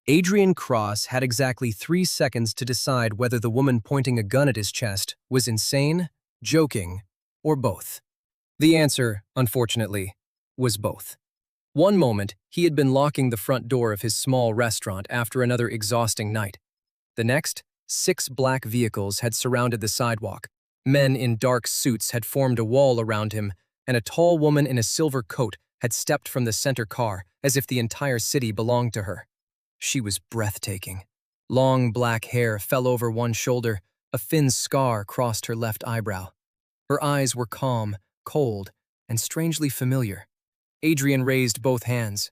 Adrian Cross had exactly 3 seconds to decide whether the woman pointing a gun at his chest was insane, joking, or both. The answer, unfortunately, was both. One moment, he had been locking the front door of his small restaurant after another exhausting night. The next, 6 black vehicles had surrounded the sidewalk. Men in dark suits had formed a wall around him, and a tall woman in a silver coat had stepped from the center car as if the entire city belonged to her. She was breathtaking. Long black hair fell over one shoulder, a thin scar crossed her left eyebrow. Her eyes were calm, cold, and strangely familiar. Adrian raised both hands.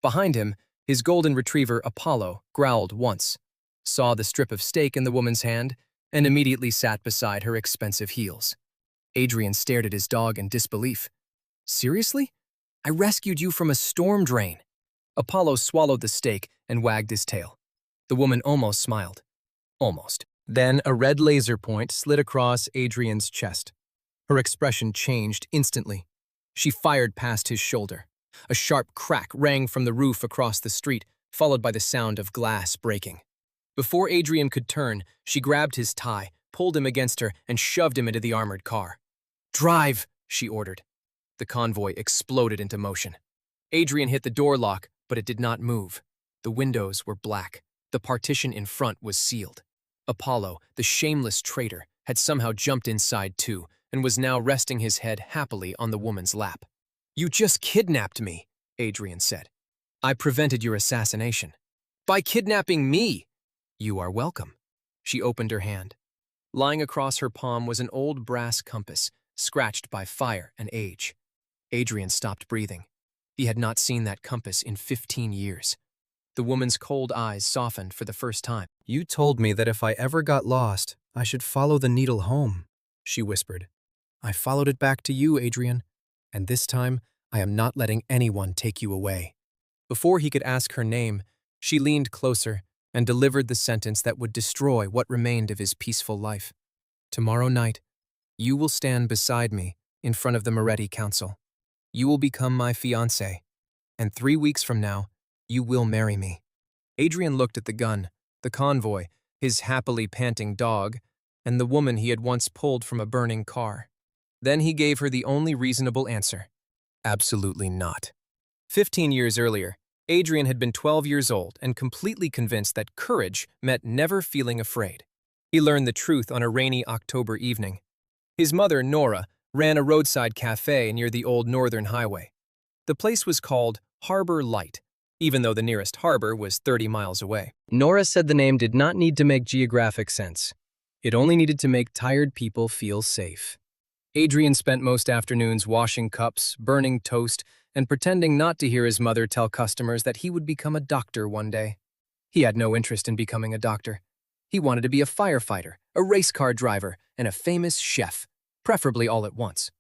Behind him, his golden retriever Apollo growled once, saw the strip of steak in the woman's hand, and immediately sat beside her expensive heels. Adrian stared at his dog in disbelief. "Seriously? I rescued you from a storm drain." Apollo swallowed the steak and wagged his tail. The woman almost smiled. Almost. Then a red laser point slid across Adrian's chest. Her expression changed instantly. She fired past his shoulder. A sharp crack rang from the roof across the street, followed by the sound of glass breaking. Before Adrian could turn, she grabbed his tie, pulled him against her, and shoved him into the armored car. "Drive!" she ordered. The convoy exploded into motion. Adrian hit the door lock, but it did not move. The windows were black. The partition in front was sealed. Apollo, the shameless traitor, had somehow jumped inside too, and was now resting his head happily on the woman's lap. "You just kidnapped me," Adrian said. "I prevented your assassination." "By kidnapping me!" "You are welcome." She opened her hand. Lying across her palm was an old brass compass, scratched by fire and age. Adrian stopped breathing. He had not seen that compass in 15 years. The woman's cold eyes softened for the first time. "You told me that if I ever got lost, I should follow the needle home," she whispered. "I followed it back to you, Adrian, and this time I am not letting anyone take you away." Before he could ask her name, she leaned closer and delivered the sentence that would destroy what remained of his peaceful life. "Tomorrow night, you will stand beside me in front of the Moretti Council. You will become my fiancé, and 3 weeks from now, you will marry me." Adrian looked at the gun, the convoy, his happily panting dog, and the woman he had once pulled from a burning car. Then he gave her the only reasonable answer. Absolutely not. 15 years earlier, Adrian had been 12 years old and completely convinced that courage meant never feeling afraid. He learned the truth on a rainy October evening. His mother, Nora, ran a roadside cafe near the old Northern Highway. The place was called Harbor Light, even though the nearest harbor was 30 miles away. Nora said the name did not need to make geographic sense. It only needed to make tired people feel safe. Adrian spent most afternoons washing cups, burning toast, and pretending not to hear his mother tell customers that he would become a doctor one day. He had no interest in becoming a doctor. He wanted to be a firefighter, a race car driver, and a famous chef, preferably all at once.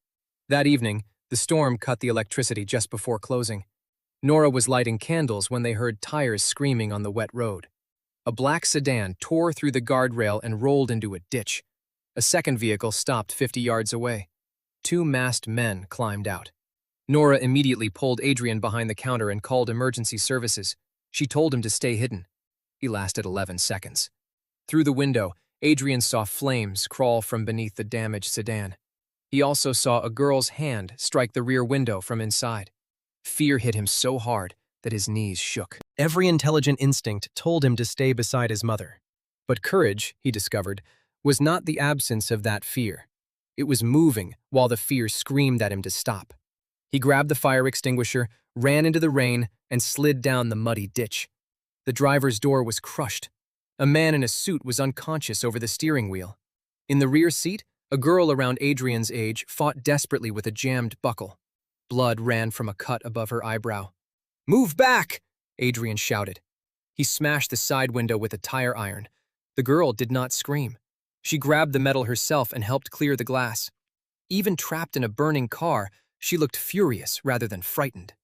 That evening, the storm cut the electricity just before closing. Nora was lighting candles when they heard tires screaming on the wet road. A black sedan tore through the guardrail and rolled into a ditch. A second vehicle stopped 50 yards away. 2 masked men climbed out. Nora immediately pulled Adrian behind the counter and called emergency services. She told him to stay hidden. He lasted 11 seconds. Through the window, Adrian saw flames crawl from beneath the damaged sedan. He also saw a girl's hand strike the rear window from inside. Fear hit him so hard that his knees shook. Every intelligent instinct told him to stay beside his mother. But courage, he discovered, was not the absence of that fear. It was moving while the fear screamed at him to stop. He grabbed the fire extinguisher, ran into the rain, and slid down the muddy ditch. The driver's door was crushed. A man in a suit was unconscious over the steering wheel. In the rear seat, a girl around Adrian's age fought desperately with a jammed buckle. Blood ran from a cut above her eyebrow. "Move back!" Adrian shouted. He smashed the side window with a tire iron. The girl did not scream. She grabbed the metal herself and helped clear the glass. Even trapped in a burning car, she looked furious rather than frightened.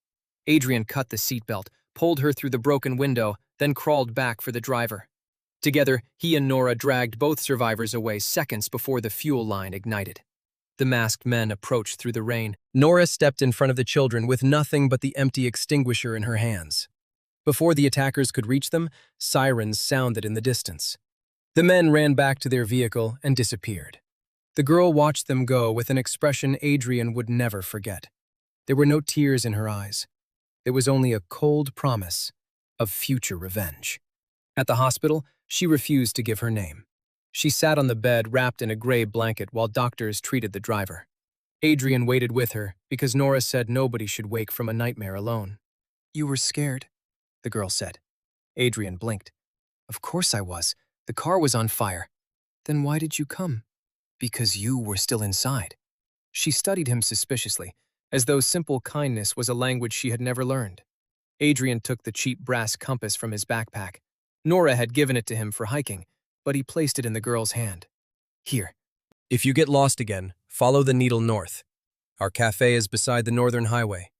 Adrian cut the seatbelt, pulled her through the broken window, then crawled back for the driver. Together, he and Nora dragged both survivors away seconds before the fuel line ignited. The masked men approached through the rain. Nora stepped in front of the children with nothing but the empty extinguisher in her hands. Before the attackers could reach them, sirens sounded in the distance. The men ran back to their vehicle and disappeared. The girl watched them go with an expression Adrian would never forget. There were no tears in her eyes. There was only a cold promise of future revenge. At the hospital, she refused to give her name. She sat on the bed wrapped in a gray blanket while doctors treated the driver. Adrian waited with her because Nora said nobody should wake from a nightmare alone. "You were scared," the girl said. Adrian blinked. "Of course I was. The car was on fire." "Then why did you come?" "Because you were still inside." She studied him suspiciously, as though simple kindness was a language she had never learned. Adrian took the cheap brass compass from his backpack. Nora had given it to him for hiking, but he placed it in the girl's hand. "Here. If you get lost again, follow the needle north. Our cafe is beside the northern highway.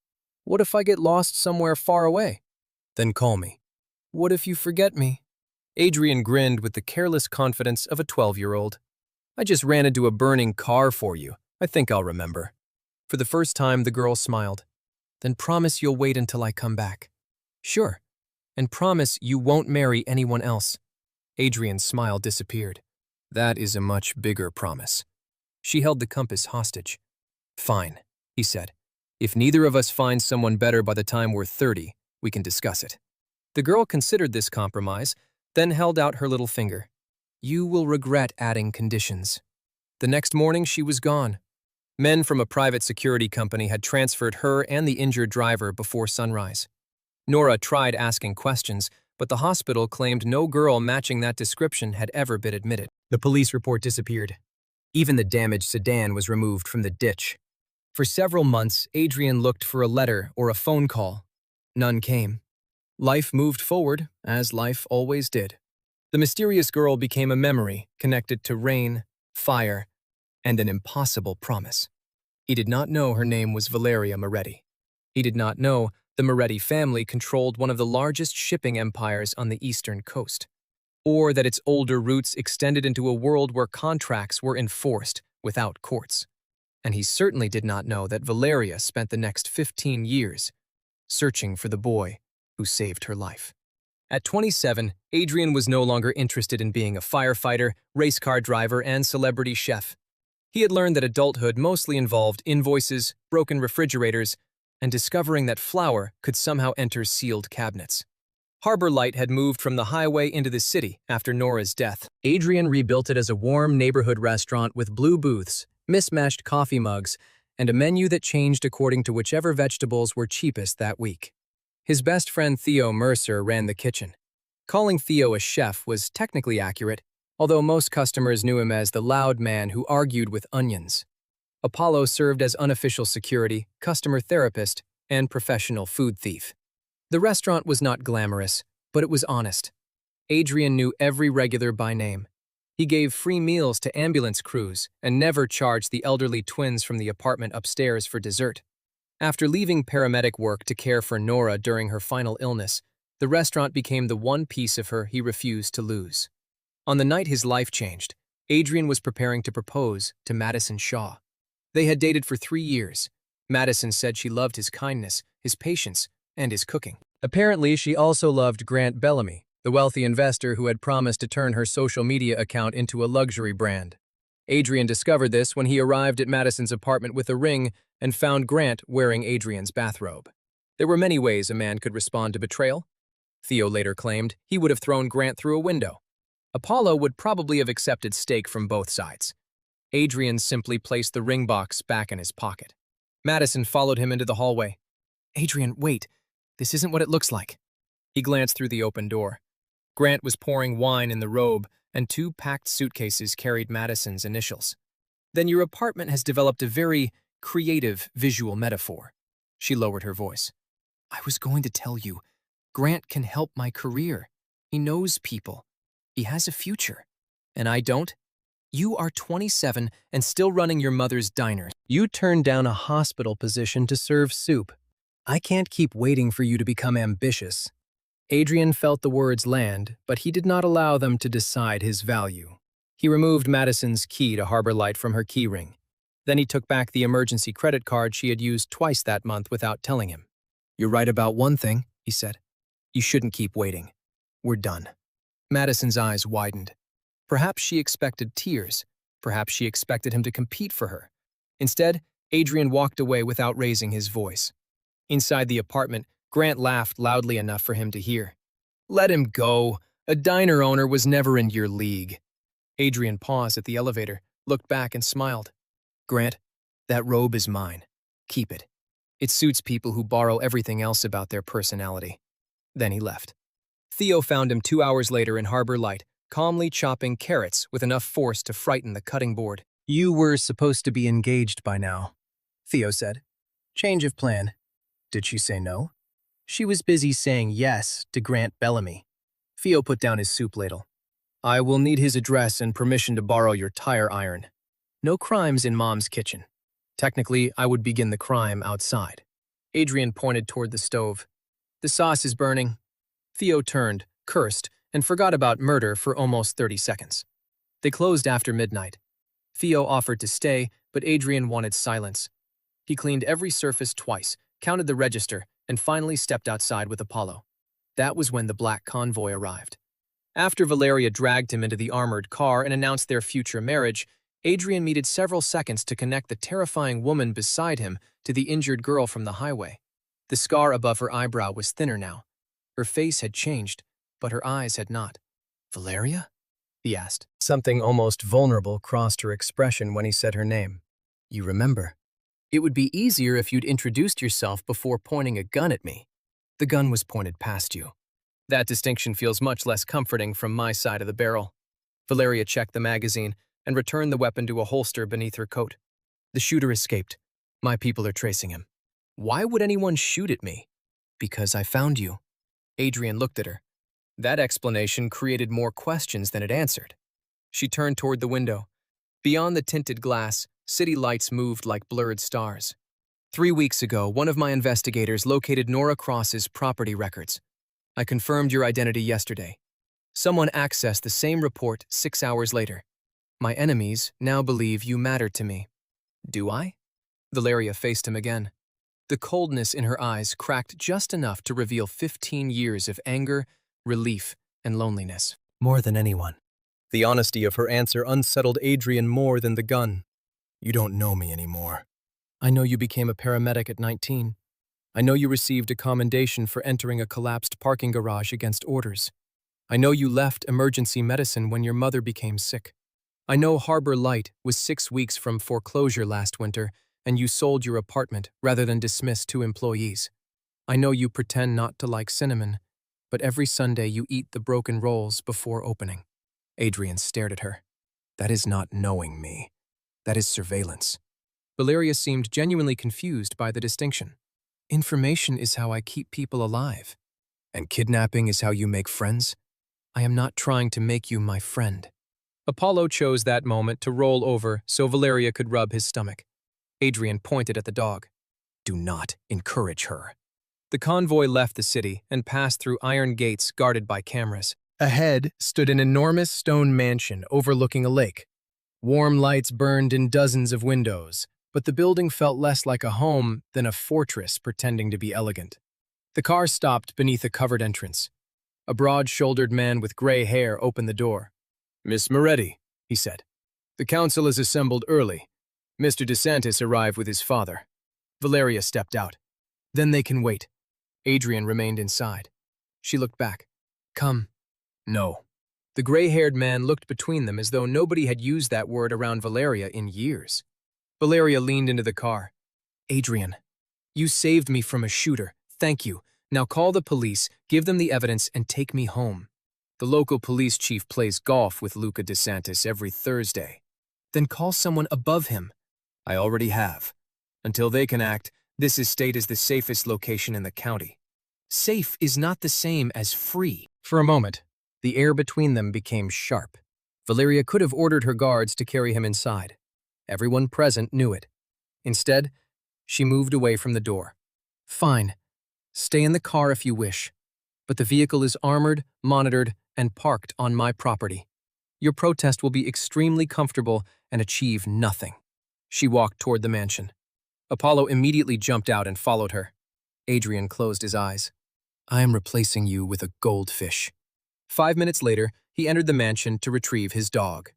What if I get lost somewhere far away? Then call me. What if you forget me?" Adrian grinned with the careless confidence of a 12-year-old. "I just ran into a burning car for you. I think I'll remember." For the first time, the girl smiled. "Then promise you'll wait until I come back." "Sure. And promise you won't marry anyone else." Adrian's smile disappeared. "That is a much bigger promise." She held the compass hostage. "Fine," he said. "If neither of us finds someone better by the time we're 30, we can discuss it." The girl considered this compromise, then held out her little finger. "You will regret adding conditions." The next morning, she was gone. Men from a private security company had transferred her and the injured driver before sunrise. Nora tried asking questions, but the hospital claimed no girl matching that description had ever been admitted. The police report disappeared. Even the damaged sedan was removed from the ditch. For several months, Adrian looked for a letter or a phone call. None came. Life moved forward, as life always did. The mysterious girl became a memory connected to rain, fire, and an impossible promise. He did not know her name was Valeria Moretti. He did not know the Moretti family controlled one of the largest shipping empires on the eastern coast, or that its older roots extended into a world where contracts were enforced without courts. And he certainly did not know that Valeria spent the next 15 years searching for the boy who saved her life. At 27, Adrian was no longer interested in being a firefighter, race car driver, and celebrity chef. He had learned that adulthood mostly involved invoices, broken refrigerators, and discovering that flour could somehow enter sealed cabinets. Harbor Light had moved from the highway into the city after Nora's death. Adrian rebuilt it as a warm neighborhood restaurant with blue booths, mismatched coffee mugs, and a menu that changed according to whichever vegetables were cheapest that week. His best friend Theo Mercer ran the kitchen. Calling Theo a chef was technically accurate, although most customers knew him as the loud man who argued with onions. Apollo served as unofficial security, customer therapist, and professional food thief. The restaurant was not glamorous, but it was honest. Adrian knew every regular by name. He gave free meals to ambulance crews and never charged the elderly twins from the apartment upstairs for dessert. After leaving paramedic work to care for Nora during her final illness, the restaurant became the one piece of her he refused to lose. On the night his life changed, Adrian was preparing to propose to Madison Shaw. They had dated for 3 years. Madison said she loved his kindness, his patience, and his cooking. Apparently, she also loved Grant Bellamy, the wealthy investor who had promised to turn her social media account into a luxury brand. Adrian discovered this when he arrived at Madison's apartment with a ring and found Grant wearing Adrian's bathrobe. There were many ways a man could respond to betrayal. Theo later claimed he would have thrown Grant through a window. Apollo would probably have accepted steak from both sides. Adrian simply placed the ring box back in his pocket. Madison followed him into the hallway. "Adrian, wait. This isn't what it looks like." He glanced through the open door. Grant was pouring wine in the robe, and 2 packed suitcases carried Madison's initials. "Then your apartment has developed a very creative visual metaphor." She lowered her voice. "I was going to tell you, Grant can help my career. He knows people. He has a future. And I don't. You are 27 and still running your mother's diner. You turned down a hospital position to serve soup. I can't keep waiting for you to become ambitious." Adrian felt the words land, but he did not allow them to decide his value. He removed Madison's key to Harbor Light from her keyring. Then he took back the emergency credit card she had used twice that month without telling him. "You're right about one thing," he said. You shouldn't keep waiting. We're done. Madison's eyes widened. Perhaps she expected tears. Perhaps she expected him to compete for her. Instead, Adrian walked away without raising his voice. Inside the apartment, Grant laughed loudly enough for him to hear. Let him go. A diner owner was never in your league. Adrian paused at the elevator, looked back and smiled. Grant, that robe is mine. Keep it. It suits people who borrow everything else about their personality. Then he left. Theo found him 2 hours later in Harbor Light, calmly chopping carrots with enough force to frighten the cutting board. You were supposed to be engaged by now, Theo said. Change of plan. Did she say no? She was busy saying yes to Grant Bellamy. Theo put down his soup ladle. I will need his address and permission to borrow your tire iron. No crimes in Mom's kitchen. Technically, I would begin the crime outside. Adrian pointed toward the stove. The sauce is burning. Theo turned, cursed, and forgot about murder for almost 30 seconds. They closed after midnight. Theo offered to stay, but Adrian wanted silence. He cleaned every surface twice, counted the register, and finally stepped outside with Apollo. That was when the black convoy arrived. After Valeria dragged him into the armored car and announced their future marriage, Adrian needed several seconds to connect the terrifying woman beside him to the injured girl from the highway. The scar above her eyebrow was thinner now. Her face had changed, but her eyes had not. Valeria? He asked. Something almost vulnerable crossed her expression when he said her name. You remember. It would be easier if you'd introduced yourself before pointing a gun at me. The gun was pointed past you. That distinction feels much less comforting from my side of the barrel. Valeria checked the magazine and returned the weapon to a holster beneath her coat. The shooter escaped. My people are tracing him. Why would anyone shoot at me? Because I found you. Adrian looked at her. That explanation created more questions than it answered. She turned toward the window. Beyond the tinted glass, city lights moved like blurred stars. 3 weeks ago, one of my investigators located Nora Cross's property records. I confirmed your identity yesterday. Someone accessed the same report 6 hours later. My enemies now believe you matter to me. Do I? Valeria faced him again. The coldness in her eyes cracked just enough to reveal 15 years of anger, relief, and loneliness. More than anyone. The honesty of her answer unsettled Adrian more than the gun. You don't know me anymore. I know you became a paramedic at 19. I know you received a commendation for entering a collapsed parking garage against orders. I know you left emergency medicine when your mother became sick. I know Harbor Light was 6 weeks from foreclosure last winter, and you sold your apartment rather than dismiss 2 employees. I know you pretend not to like cinnamon, but every Sunday you eat the broken rolls before opening. Adrian stared at her. That is not knowing me. That is surveillance. Valeria seemed genuinely confused by the distinction. Information is how I keep people alive. And kidnapping is how you make friends? I am not trying to make you my friend. Apollo chose that moment to roll over so Valeria could rub his stomach. Adrian pointed at the dog. Do not encourage her. The convoy left the city and passed through iron gates guarded by cameras. Ahead stood an enormous stone mansion overlooking a lake. Warm lights burned in dozens of windows, but the building felt less like a home than a fortress pretending to be elegant. The car stopped beneath a covered entrance. A broad-shouldered man with gray hair opened the door. Miss Moretti, he said. The council is assembled early. Mr. DeSantis arrived with his father. Valeria stepped out. Then they can wait. Adrian remained inside. She looked back. Come. No. The gray-haired man looked between them as though nobody had used that word around Valeria in years. Valeria leaned into the car. Adrian, you saved me from a shooter. Thank you. Now call the police, give them the evidence, and take me home. The local police chief plays golf with Luca DeSantis every Thursday. Then call someone above him. I already have. Until they can act, this estate is the safest location in the county. Safe is not the same as free. For a moment, the air between them became sharp. Valeria could have ordered her guards to carry him inside. Everyone present knew it. Instead, she moved away from the door. Fine. Stay in the car if you wish. But the vehicle is armored, monitored, and parked on my property. Your protest will be extremely comfortable and achieve nothing. She walked toward the mansion. Apollo immediately jumped out and followed her. Adrian closed his eyes. I am replacing you with a goldfish. 5 minutes later, he entered the mansion to retrieve his dog.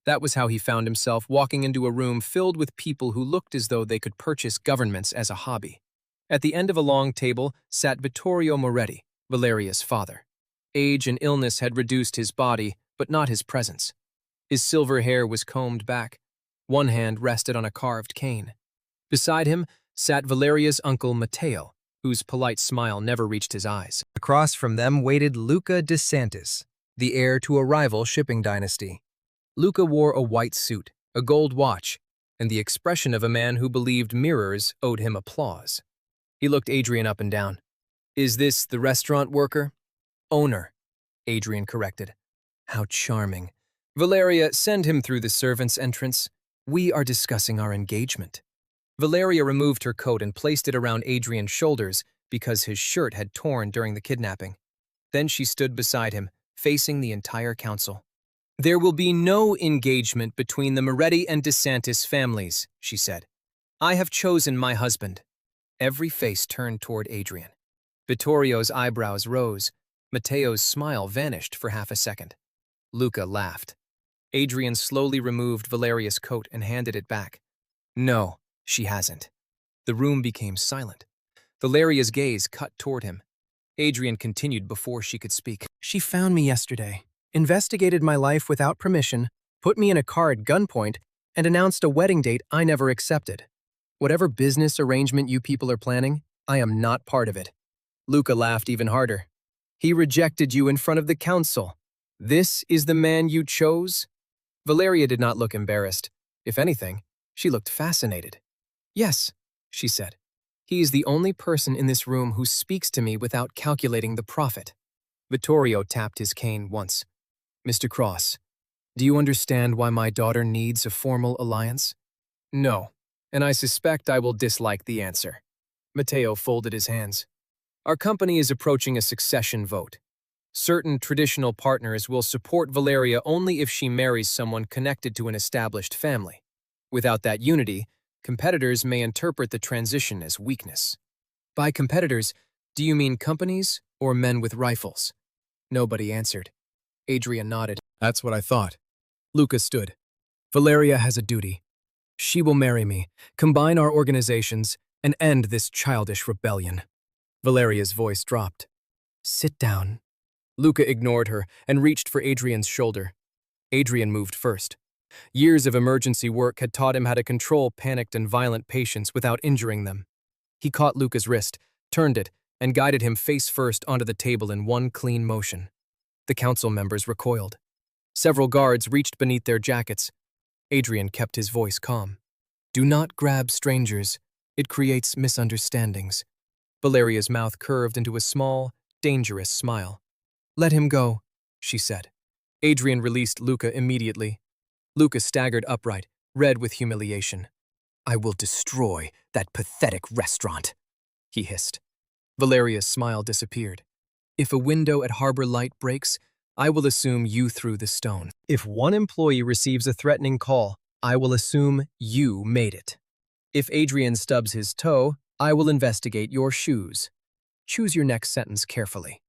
That was how he found himself walking into a room filled with people who looked as though they could purchase governments as a hobby. At the end of a long table sat Vittorio Moretti, Valeria's father. Age and illness had reduced his body, but not his presence. His silver hair was combed back. One hand rested on a carved cane. Beside him sat Valeria's uncle Matteo, whose polite smile never reached his eyes. Across from them waited Luca de Santis, the heir to a rival shipping dynasty. Luca wore a white suit, a gold watch, and the expression of a man who believed mirrors owed him applause. He looked Adrian up and down. "Is this the restaurant worker?" "Owner," Adrian corrected. "How charming. Valeria, send him through the servants' entrance. We are discussing our engagement." Valeria removed her coat and placed it around Adrian's shoulders because his shirt had torn during the kidnapping. Then she stood beside him, facing the entire council. "There will be no engagement between the Moretti and DeSantis families," she said. "I have chosen my husband." Every face turned toward Adrian. Vittorio's eyebrows rose. Matteo's smile vanished for half a second. Luca laughed. Adrian slowly removed Valeria's coat and handed it back. "No, she hasn't." The room became silent. Valeria's gaze cut toward him. Adrian continued before she could speak. "She found me yesterday, investigated my life without permission, put me in a car at gunpoint, and announced a wedding date I never accepted. Whatever business arrangement you people are planning, I am not part of it." Luca laughed even harder. "He rejected you in front of the council. This is the man you chose?" Valeria did not look embarrassed. If anything, she looked fascinated. "Yes," she said. "He is the only person in this room who speaks to me without calculating the profit." Vittorio tapped his cane once. "Mr. Cross, do you understand why my daughter needs a formal alliance?" "No, and I suspect I will dislike the answer." Matteo folded his hands. "Our company is approaching a succession vote. Certain traditional partners will support Valeria only if she marries someone connected to an established family. Without that unity, competitors may interpret the transition as weakness." "By competitors, do you mean companies or men with rifles?" Nobody answered. Adrian nodded. "That's what I thought." Luca stood. "Valeria has a duty. She will marry me, combine our organizations, and end this childish rebellion." Valeria's voice dropped. "Sit down." Luca ignored her and reached for Adrian's shoulder. Adrian moved first. Years of emergency work had taught him how to control panicked and violent patients without injuring them. He caught Luca's wrist, turned it, and guided him face first onto the table in one clean motion. The council members recoiled. Several guards reached beneath their jackets. Adrian kept his voice calm. "Do not grab strangers. It creates misunderstandings." Valeria's mouth curved into a small, dangerous smile. "Let him go," she said. Adrian released Luca immediately. Luca staggered upright, red with humiliation. "I will destroy that pathetic restaurant," he hissed. Valeria's smile disappeared. "If a window at Harbor Light breaks, I will assume you threw the stone. If one employee receives a threatening call, I will assume you made it. If Adrian stubs his toe, I will investigate your shoes. Choose your next sentence carefully."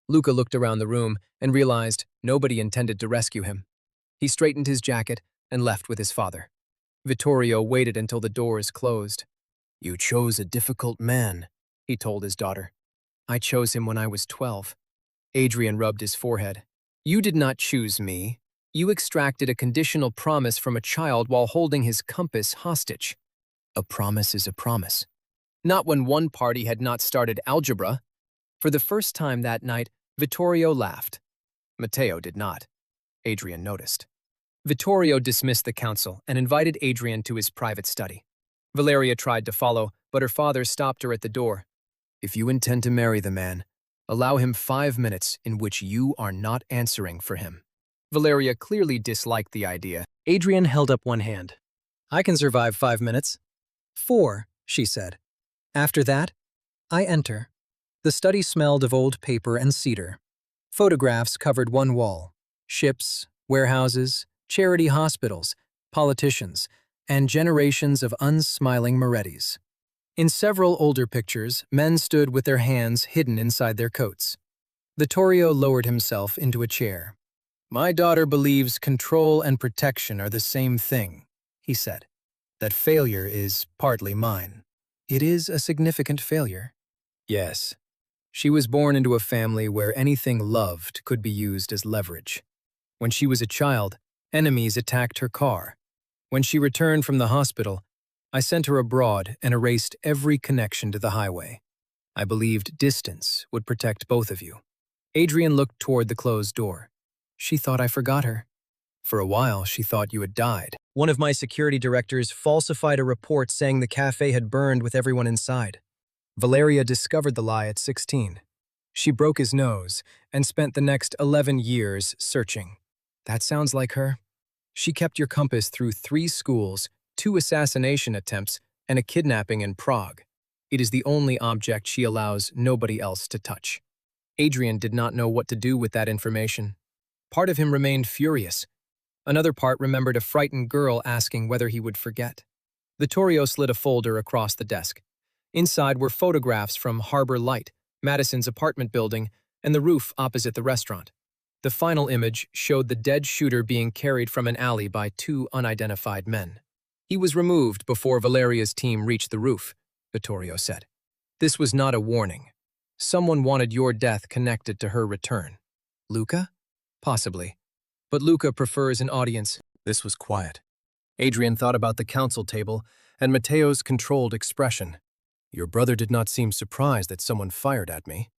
Luca looked around the room and realized nobody intended to rescue him. He straightened his jacket and left with his father. Vittorio waited until the doors closed. "You chose a difficult man," he told his daughter. "I chose him when I was 12. Adrian rubbed his forehead. "You did not choose me. You extracted a conditional promise from a child while holding his compass hostage." "A promise is a promise." "Not when one party had not started algebra." For the first time that night, Vittorio laughed. Matteo did not. Adrian noticed. Vittorio dismissed the council and invited Adrian to his private study. Valeria tried to follow, but her father stopped her at the door. "If you intend to marry the man, allow him 5 minutes in which you are not answering for him." Valeria clearly disliked the idea. Adrian held up one hand. "I can survive 5 minutes." "4," she said. "After that, I enter." The study smelled of old paper and cedar. Photographs covered one wall. Ships, warehouses, charity hospitals, politicians, and generations of unsmiling Morettis. In several older pictures, men stood with their hands hidden inside their coats. Vittorio lowered himself into a chair. "My daughter believes control and protection are the same thing," he said. "That failure is partly mine." "It is a significant failure." "Yes. She was born into a family where anything loved could be used as leverage. When she was a child, enemies attacked her car. When she returned from the hospital, I sent her abroad and erased every connection to the highway. I believed distance would protect both of you." Adrian looked toward the closed door. "She thought I forgot her. For a while, she thought you had died. One of my security directors falsified a report saying the cafe had burned with everyone inside. Valeria discovered the lie at 16. She broke his nose and spent the next 11 years searching. That sounds like her. She kept your compass through 3 schools, 2 assassination attempts, and a kidnapping in Prague. It is the only object she allows nobody else to touch." Adrian did not know what to do with that information. Part of him remained furious. Another part remembered a frightened girl asking whether he would forget. Vittorio slid a folder across the desk. Inside were photographs from Harbor Light, Madison's apartment building, and the roof opposite the restaurant. The final image showed the dead shooter being carried from an alley by 2 unidentified men. "He was removed before Valeria's team reached the roof," Vittorio said. "This was not a warning. Someone wanted your death connected to her return." "Luca?" "Possibly. But Luca prefers an audience." This was quiet. Adrian thought about the council table and Matteo's controlled expression. "Your brother did not seem surprised that someone fired at me."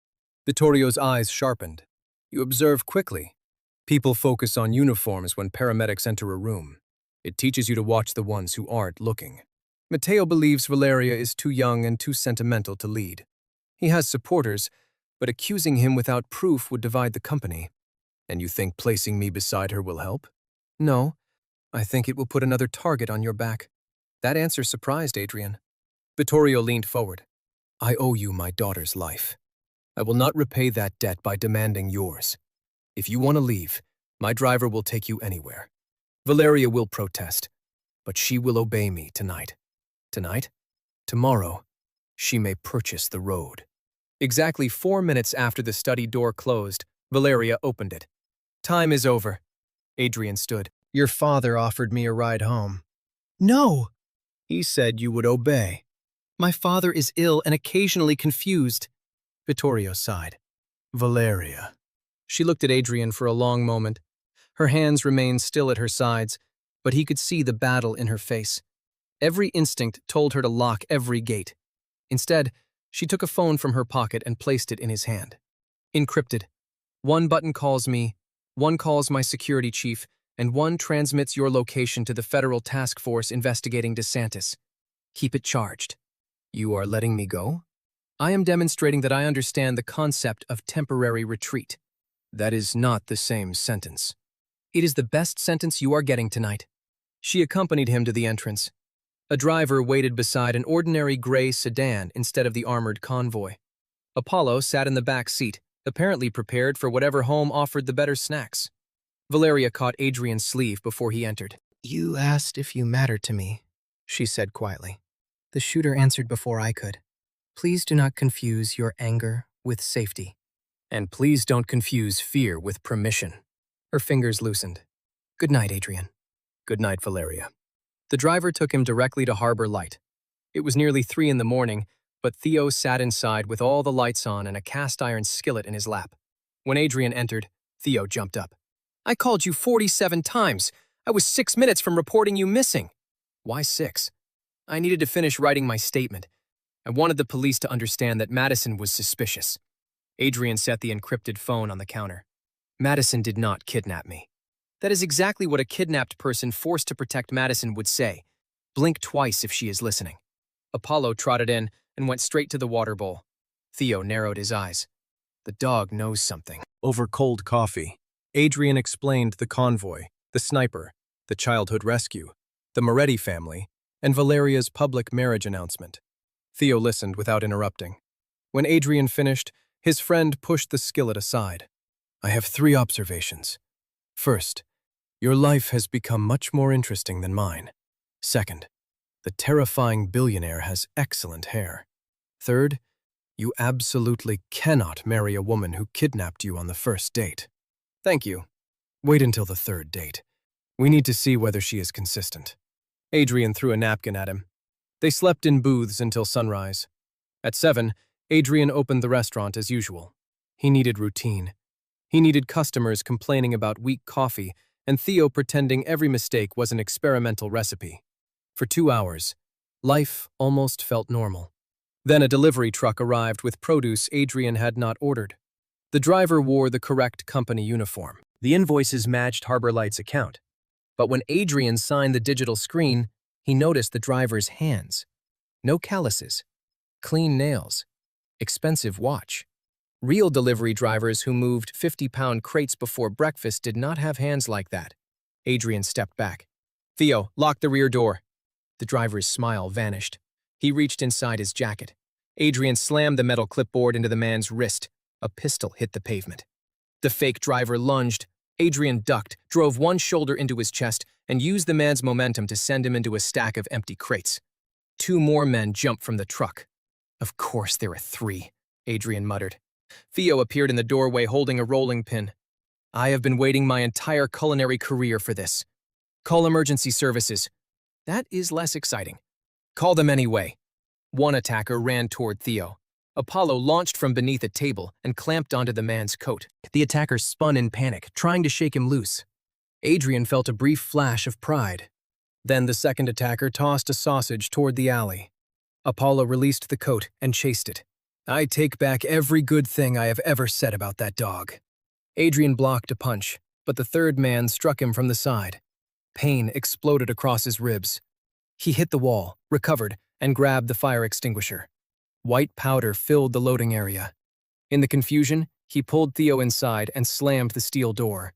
Vittorio's eyes sharpened. "You observe quickly. People focus on uniforms when paramedics enter a room. It teaches you to watch the ones who aren't looking. Matteo believes Valeria is too young and too sentimental to lead. He has supporters, but accusing him without proof would divide the company. And you think placing me beside her will help?" "No. I think it will put another target on your back." That answer surprised Adrian. Vittorio leaned forward. "I owe you my daughter's life. I will not repay that debt by demanding yours. If you want to leave, my driver will take you anywhere. Valeria will protest, but she will obey me tonight. Tonight? Tomorrow, she may purchase the road." Exactly 4 minutes after the study door closed, Valeria opened it. "Time is over." Adrian stood. "Your father offered me a ride home." "No!" "He said you would obey." "My father is ill and occasionally confused." Vittorio sighed. "Valeria." She looked at Adrian for a long moment. Her hands remained still at her sides, but he could see the battle in her face. Every instinct told her to lock every gate. Instead, she took a phone from her pocket and placed it in his hand. Encrypted. "One button calls me, one calls my security chief, and one transmits your location to the federal task force investigating DeSantis. Keep it charged." "You are letting me go?" "I am demonstrating that I understand the concept of temporary retreat." "That is not the same sentence." "It is the best sentence you are getting tonight." She accompanied him to the entrance. A driver waited beside an ordinary gray sedan instead of the armored convoy. Apollo sat in the back seat, apparently prepared for whatever home offered the better snacks. Valeria caught Adrian's sleeve before he entered. "You asked if you mattered to me," she said quietly. "The shooter answered before I could. Please do not confuse your anger with safety. And please don't confuse fear with permission." Her fingers loosened. "Good night, Adrian." "Good night, Valeria." The driver took him directly to Harbor Light. It was nearly 3 in the morning, but Theo sat inside with all the lights on and a cast-iron skillet in his lap. When Adrian entered, Theo jumped up. "I called you 47 times. I was 6 minutes from reporting you missing." "Why 6? "I needed to finish writing my statement. I wanted the police to understand that Madison was suspicious." Adrian set the encrypted phone on the counter. "Madison did not kidnap me." That is exactly what a kidnapped person forced to protect Madison would say. Blink twice if she is listening. Apollo trotted in and went straight to the water bowl. Theo narrowed his eyes. The dog knows something. Over cold coffee, Adrian explained the convoy, the sniper, the childhood rescue, the Moretti family, and Valeria's public marriage announcement. Theo listened without interrupting. When Adrian finished, his friend pushed the skillet aside. "I have 3 observations. First, your life has become much more interesting than mine. Second, The terrifying billionaire has excellent hair. Third, you absolutely cannot marry a woman who kidnapped you on the first date. Thank you. Wait until the third date. We need to see whether she is consistent. Adrian threw a napkin at him. They slept in booths until sunrise. At 7, Adrian opened the restaurant as usual. He needed routine. He needed customers complaining about weak coffee and Theo pretending every mistake was an experimental recipe. For 2 hours, life almost felt normal. Then a delivery truck arrived with produce Adrian had not ordered. The driver wore the correct company uniform. The invoices matched Harbor Light's account. But when Adrian signed the digital screen, he noticed the driver's hands. No calluses. Clean nails. Expensive watch. Real delivery drivers who moved 50-pound crates before breakfast did not have hands like that. Adrian stepped back. Theo, lock the rear door. The driver's smile vanished. He reached inside his jacket. Adrian slammed the metal clipboard into the man's wrist. A pistol hit the pavement. The fake driver lunged. Adrian ducked, drove one shoulder into his chest, and used the man's momentum to send him into a stack of empty crates. 2 more men jumped from the truck. Of course there are 3, Adrian muttered. Theo appeared in the doorway holding a rolling pin. I have been waiting my entire culinary career for this. Call emergency services. That is less exciting. Call them anyway. One attacker ran toward Theo. Apollo launched from beneath a table and clamped onto the man's coat. The attacker spun in panic, trying to shake him loose. Adrian felt a brief flash of pride. Then the second attacker tossed a sausage toward the alley. Apollo released the coat and chased it. I take back every good thing I have ever said about that dog. Adrian blocked a punch, but the third man struck him from the side. Pain exploded across his ribs. He hit the wall, recovered, and grabbed the fire extinguisher. White powder filled the loading area. In the confusion, he pulled Theo inside and slammed the steel door.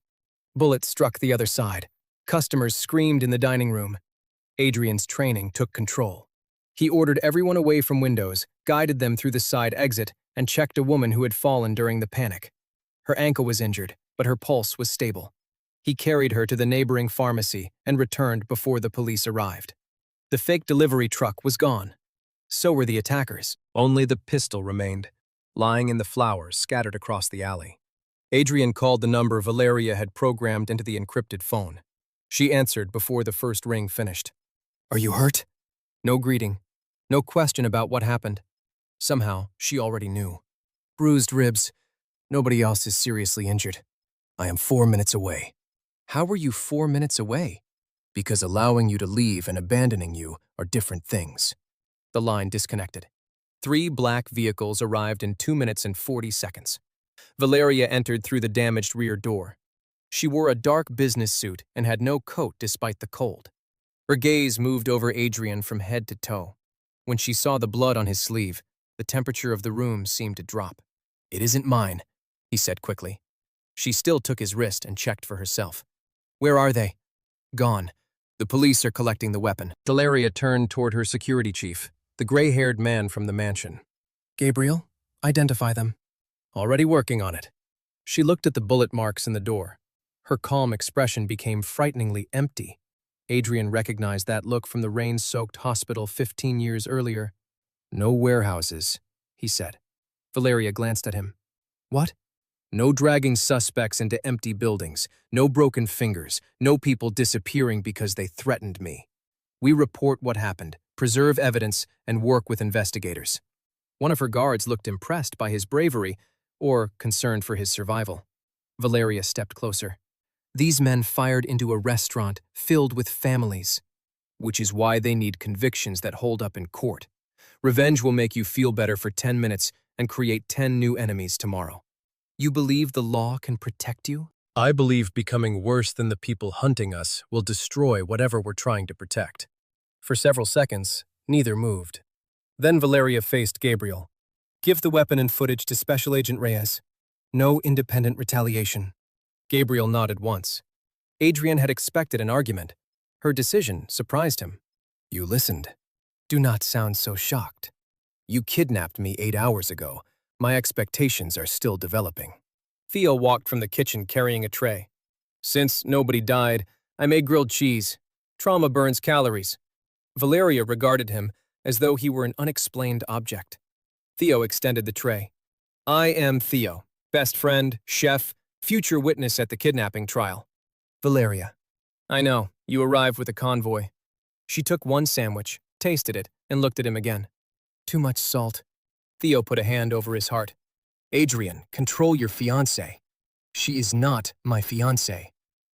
Bullets struck the other side. Customers screamed in the dining room. Adrian's training took control. He ordered everyone away from windows, guided them through the side exit, and checked a woman who had fallen during the panic. Her ankle was injured, but her pulse was stable. He carried her to the neighboring pharmacy and returned before the police arrived. The fake delivery truck was gone. So were the attackers. Only the pistol remained, lying in the flowers scattered across the alley. Adrian called the number Valeria had programmed into the encrypted phone. She answered before the first ring finished. Are you hurt? No greeting. No question about what happened. Somehow, she already knew. Bruised ribs. Nobody else is seriously injured. I am 4 minutes away. How were you 4 minutes away? Because allowing you to leave and abandoning you are different things. The line disconnected. 3 black vehicles arrived in 2 minutes and 40 seconds. Valeria entered through the damaged rear door. She wore a dark business suit and had no coat despite the cold. Her gaze moved over Adrian from head to toe. When she saw the blood on his sleeve, the temperature of the room seemed to drop. It isn't mine, he said quickly. She still took his wrist and checked for herself. Where are they? Gone. The police are collecting the weapon. Valeria turned toward her security chief, the gray-haired man from the mansion. Gabriel, identify them. Already working on it. She looked at the bullet marks in the door. Her calm expression became frighteningly empty. Adrian recognized that look from the rain-soaked hospital 15 years earlier. No warehouses, he said. Valeria glanced at him. What? No dragging suspects into empty buildings, no broken fingers, no people disappearing because they threatened me. We report what happened, preserve evidence, and work with investigators. One of her guards looked impressed by his bravery, or concerned for his survival. Valeria stepped closer. These men fired into a restaurant filled with families, which is why they need convictions that hold up in court. Revenge will make you feel better for 10 minutes and create 10 new enemies tomorrow. You believe the law can protect you? I believe becoming worse than the people hunting us will destroy whatever we're trying to protect. For several seconds, neither moved. Then Valeria faced Gabriel. Give the weapon and footage to Special Agent Reyes. No independent retaliation. Gabriel nodded once. Adrian had expected an argument. Her decision surprised him. You listened. Do not sound so shocked. You kidnapped me 8 hours ago. My expectations are still developing. Theo walked from the kitchen carrying a tray. Since nobody died, I made grilled cheese. Trauma burns calories. Valeria regarded him as though he were an unexplained object. Theo extended the tray. I am Theo, best friend, chef, future witness at the kidnapping trial. Valeria. I know, you arrived with a convoy. She took one sandwich, tasted it, and looked at him again. Too much salt. Theo put a hand over his heart. Adrian, control your fiancé. She is not my fiancé.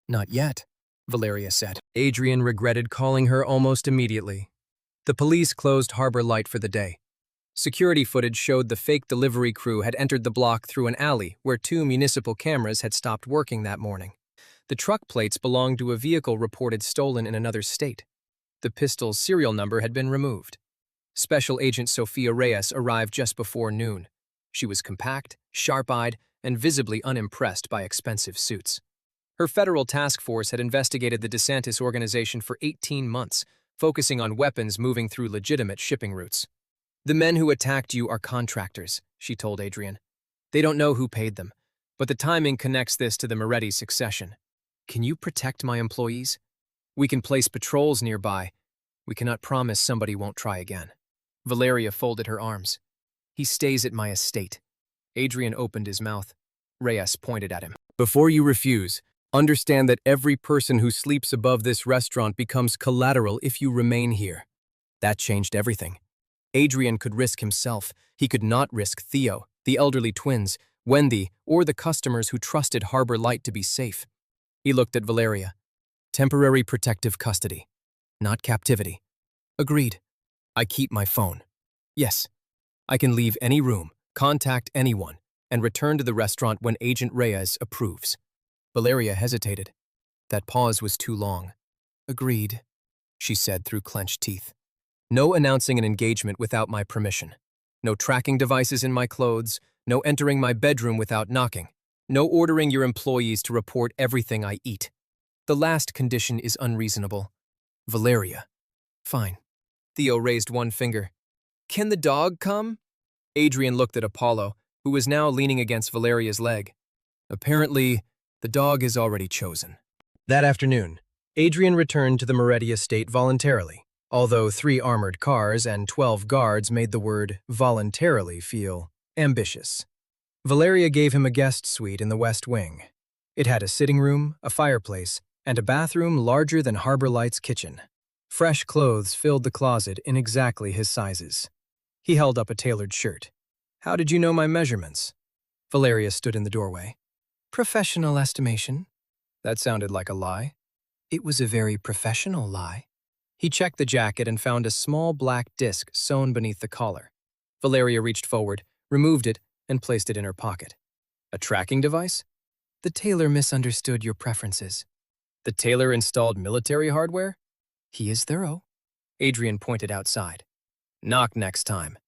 Not yet, Valeria said. Adrian regretted calling her almost immediately. The police closed Harbor Light for the day. Security footage showed the fake delivery crew had entered the block through an alley where 2 municipal cameras had stopped working that morning. The truck plates belonged to a vehicle reported stolen in another state. The pistol's serial number had been removed. Special Agent Mafia Heiress arrived just before noon. She was compact, sharp-eyed, and visibly unimpressed by expensive suits. Her federal task force had investigated the DeSantis organization for 18 months, focusing on weapons moving through legitimate shipping routes. The men who attacked you are contractors, she told Adrian. They don't know who paid them, but the timing connects this to the Moretti succession. Can you protect my employees? We can place patrols nearby. We cannot promise somebody won't try again. Valeria folded her arms. He stays at my estate. Adrian opened his mouth. Reyes pointed at him. Before you refuse, understand that every person who sleeps above this restaurant becomes collateral if you remain here. That changed everything. Adrian could risk himself. He could not risk Theo, the elderly twins, Wendy, or the customers who trusted Harbor Light to be safe. He looked at Valeria. Temporary protective custody, not captivity. Agreed. I keep my phone. Yes. I can leave any room, contact anyone, and return to the restaurant when Agent Reyes approves. Valeria hesitated. That pause was too long. Agreed, she said through clenched teeth. No announcing an engagement without my permission. No tracking devices in my clothes. No entering my bedroom without knocking. No ordering your employees to report everything I eat. The last condition is unreasonable. Valeria. Fine. Theo raised one finger. Can the dog come? Adrian looked at Apollo, who was now leaning against Valeria's leg. Apparently, the dog is already chosen. That afternoon, Adrian returned to the Moretti estate voluntarily, although 3 armored cars and 12 guards made the word voluntarily feel ambitious. Valeria gave him a guest suite in the West Wing. It had a sitting room, a fireplace, and a bathroom larger than Harbor Light's kitchen. Fresh clothes filled the closet in exactly his sizes. He held up a tailored shirt. How did you know my measurements? Valeria stood in the doorway. Professional estimation. That sounded like a lie. It was a very professional lie. He checked the jacket and found a small black disc sewn beneath the collar. Valeria reached forward, removed it, and placed it in her pocket. A tracking device? The tailor misunderstood your preferences. The tailor installed military hardware? He is thorough. Adrian pointed outside. Knock next time.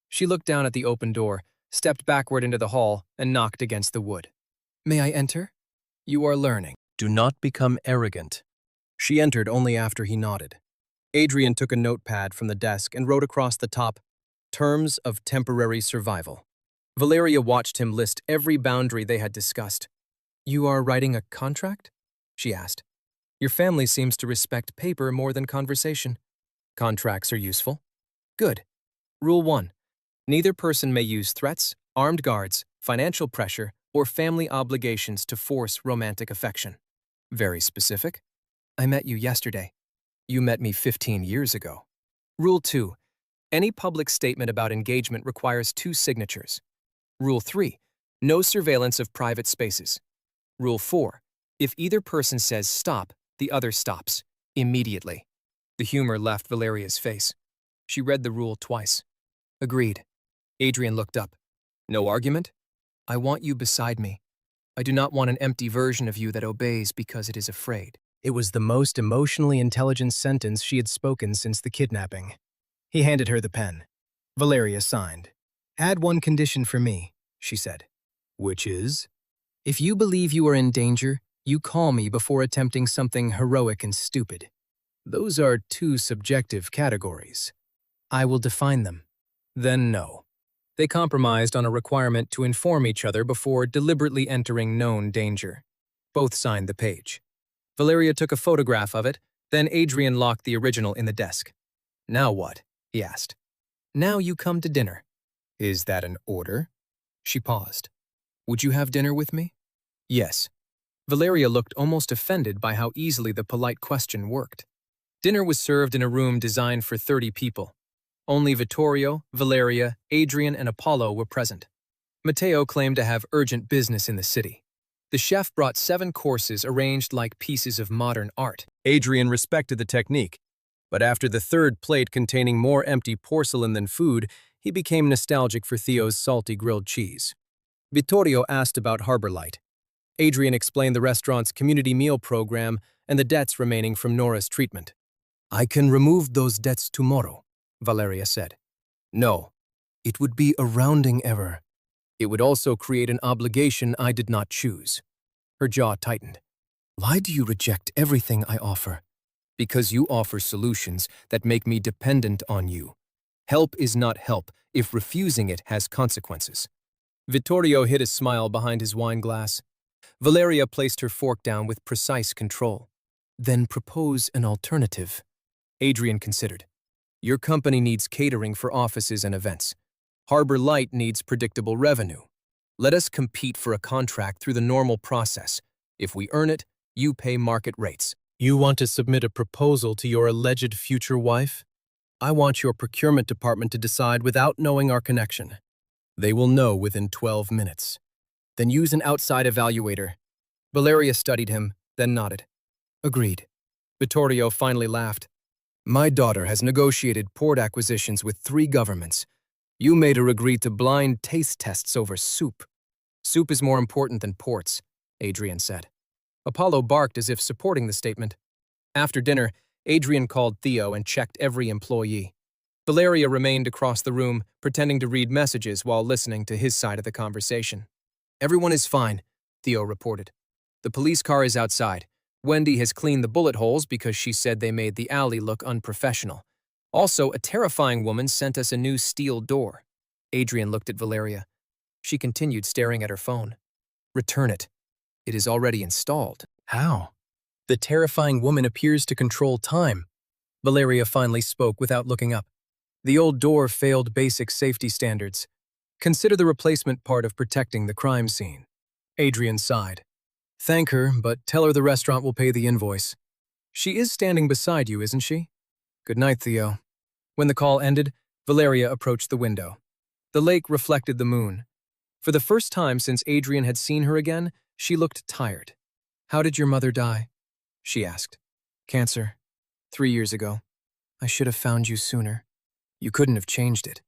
She looked down at the open door, stepped backward into the hall, and knocked against the wood. May I enter? You are learning. Do not become arrogant. She entered only after he nodded. Adrian took a notepad from the desk and wrote across the top, Terms of Temporary Survival. Valeria watched him list every boundary they had discussed. You are writing a contract? She asked. Your family seems to respect paper more than conversation. Contracts are useful. Good. Rule 1. Neither person may use threats, armed guards, financial pressure, or family obligations to force romantic affection. Very specific. I met you yesterday. You met me 15 years ago. Rule 2. Any public statement about engagement requires 2 signatures. Rule 3. No surveillance of private spaces. Rule 4. If either person says stop, the other stops. Immediately. The humor left Valeria's face. She read the rule twice. Agreed. Adrian looked up. No argument? I want you beside me. I do not want an empty version of you that obeys because it is afraid. It was the most emotionally intelligent sentence she had spoken since the kidnapping. He handed her the pen. Valeria signed. Add one condition for me, she said. Which is? If you believe you are in danger, you call me before attempting something heroic and stupid. Those are 2 subjective categories. I will define them. Then no. They compromised on a requirement to inform each other before deliberately entering known danger. Both signed the page. Valeria took a photograph of it, then Adrian locked the original in the desk. Now what? He asked. Now you come to dinner. Is that an order? She paused. Would you have dinner with me? Yes. Valeria looked almost offended by how easily the polite question worked. Dinner was served in a room designed for 30 people. Only Vittorio, Valeria, Adrian, and Apollo were present. Matteo claimed to have urgent business in the city. The chef brought 7 courses arranged like pieces of modern art. Adrian respected the technique, but after the 3rd plate containing more empty porcelain than food, he became nostalgic for Theo's salty grilled cheese. Vittorio asked about Harbor Light. Adrian explained the restaurant's community meal program and the debts remaining from Nora's treatment. I can remove those debts tomorrow, Valeria said. No, it would be a rounding error. It would also create an obligation I did not choose. Her jaw tightened. Why do you reject everything I offer? Because you offer solutions that make me dependent on you. Help is not help if refusing it has consequences. Vittorio hid a smile behind his wine glass. Valeria placed her fork down with precise control. Then propose an alternative. Adrian considered. Your company needs catering for offices and events. Harbor Light needs predictable revenue. Let us compete for a contract through the normal process. If we earn it, you pay market rates. You want to submit a proposal to your alleged future wife? I want your procurement department to decide without knowing our connection. They will know within 12 minutes. Then use an outside evaluator. Valeria studied him, then nodded. Agreed. Vittorio finally laughed. My daughter has negotiated port acquisitions with 3 governments. You made her agree to blind taste tests over soup. Soup is more important than ports, Adrian said. Apollo barked as if supporting the statement. After dinner, Adrian called Theo and checked every employee. Valeria remained across the room, pretending to read messages while listening to his side of the conversation. Everyone is fine, Theo reported. The police car is outside. Wendy has cleaned the bullet holes because she said they made the alley look unprofessional. Also, a terrifying woman sent us a new steel door. Adrian looked at Valeria. She continued staring at her phone. Return it. It is already installed. How? The terrifying woman appears to control time. Valeria finally spoke without looking up. The old door failed basic safety standards. Consider the replacement part of protecting the crime scene. Adrian sighed. Thank her, but tell her the restaurant will pay the invoice. She is standing beside you, isn't she? Good night, Theo. When the call ended, Valeria approached the window. The lake reflected the moon. For the first time since Adrian had seen her again, she looked tired. How did your mother die? She asked. Cancer. 3 years ago. I should have found you sooner. You couldn't have changed it.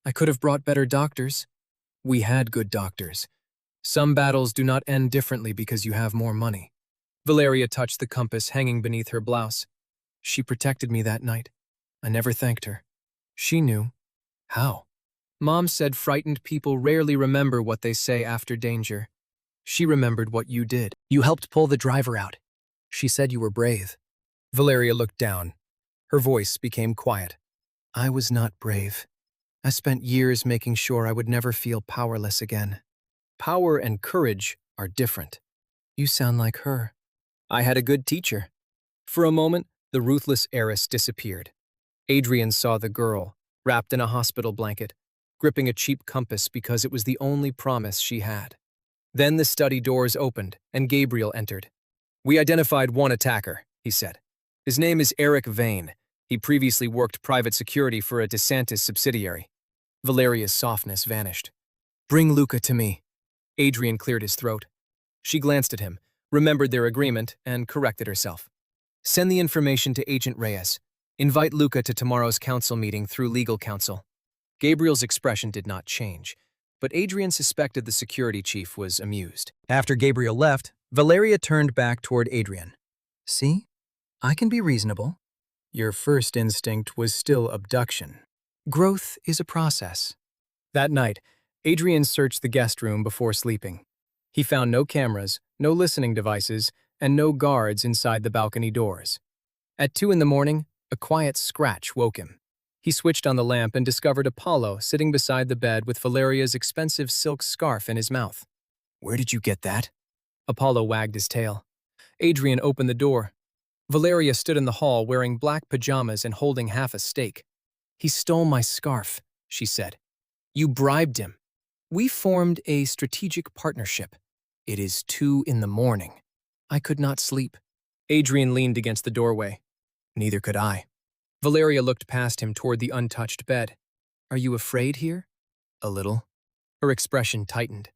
I could have brought better doctors. We had good doctors. Some battles do not end differently because you have more money. Valeria touched the compass hanging beneath her blouse. She protected me that night. I never thanked her. She knew. How? Mom said frightened people rarely remember what they say after danger. She remembered what you did. You helped pull the driver out. She said you were brave. Valeria looked down. Her voice became quiet. I was not brave. I spent years making sure I would never feel powerless again. Power and courage are different. You sound like her. I had a good teacher. For a moment, the ruthless heiress disappeared. Adrian saw the girl, wrapped in a hospital blanket, gripping a cheap compass because it was the only promise she had. Then the study doors opened, and Gabriel entered. We identified one attacker, he said. His name is Eric Vane. He previously worked private security for a DeSantis subsidiary. Valeria's softness vanished. Bring Luca to me. Adrian cleared his throat. She glanced at him, remembered their agreement, and corrected herself. Send the information to Agent Reyes. Invite Luca to tomorrow's council meeting through legal counsel. Gabriel's expression did not change, but Adrian suspected the security chief was amused. After Gabriel left, Valeria turned back toward Adrian. See? I can be reasonable. Your first instinct was still abduction. Growth is a process. That night, Adrian searched the guest room before sleeping. He found no cameras, no listening devices, and no guards inside the balcony doors. At 2 in the morning, a quiet scratch woke him. He switched on the lamp and discovered Apollo sitting beside the bed with Valeria's expensive silk scarf in his mouth. Where did you get that? Apollo wagged his tail. Adrian opened the door. Valeria stood in the hall wearing black pajamas and holding half a steak. "He stole my scarf," she said. "You bribed him. We formed a strategic partnership. It is 2 in the morning. I could not sleep." Adrian leaned against the doorway. "Neither could I." Valeria looked past him toward the untouched bed. "Are you afraid here?" "A little." Her expression tightened.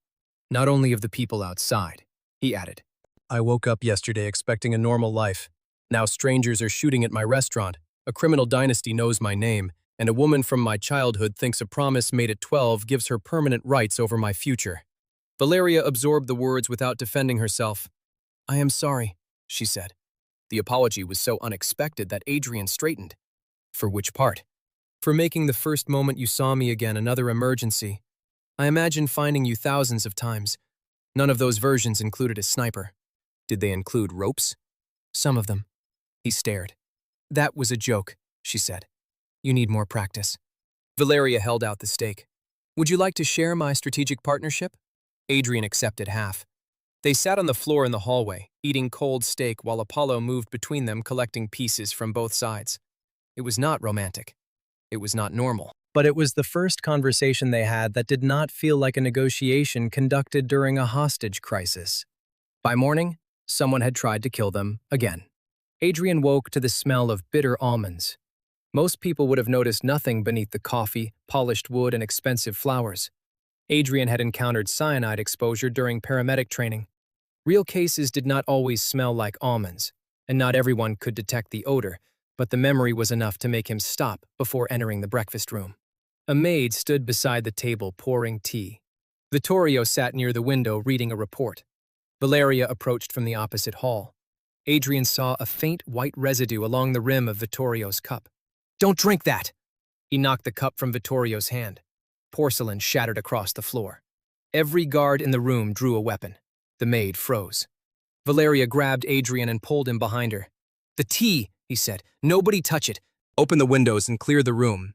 "Not only of the people outside," he added. "I woke up yesterday expecting a normal life. Now strangers are shooting at my restaurant, a criminal dynasty knows my name, and a woman from my childhood thinks a promise made at 12 gives her permanent rights over my future." Valeria absorbed the words without defending herself. "I am sorry," she said. The apology was so unexpected that Adrian straightened. "For which part?" "For making the first moment you saw me again another emergency. I imagine finding you thousands of times. None of those versions included a sniper." "Did they include ropes?" "Some of them." He stared. "That was a joke," she said. "You need more practice." Valeria held out the steak. "Would you like to share my strategic partnership?" Adrian accepted half. They sat on the floor in the hallway, eating cold steak while Apollo moved between them collecting pieces from both sides. It was not romantic. It was not normal. But it was the first conversation they had that did not feel like a negotiation conducted during a hostage crisis. By morning, someone had tried to kill them again. Adrian woke to the smell of bitter almonds. Most people would have noticed nothing beneath the coffee, polished wood, and expensive flowers. Adrian had encountered cyanide exposure during paramedic training. Real cases did not always smell like almonds, and not everyone could detect the odor, but the memory was enough to make him stop before entering the breakfast room. A maid stood beside the table pouring tea. Vittorio sat near the window reading a report. Valeria approached from the opposite hall. Adrian saw a faint white residue along the rim of Vittorio's cup. "Don't drink that!" He knocked the cup from Vittorio's hand. Porcelain shattered across the floor. Every guard in the room drew a weapon. The maid froze. Valeria grabbed Adrian and pulled him behind her. "The tea," he said. "Nobody touch it. Open the windows and clear the room."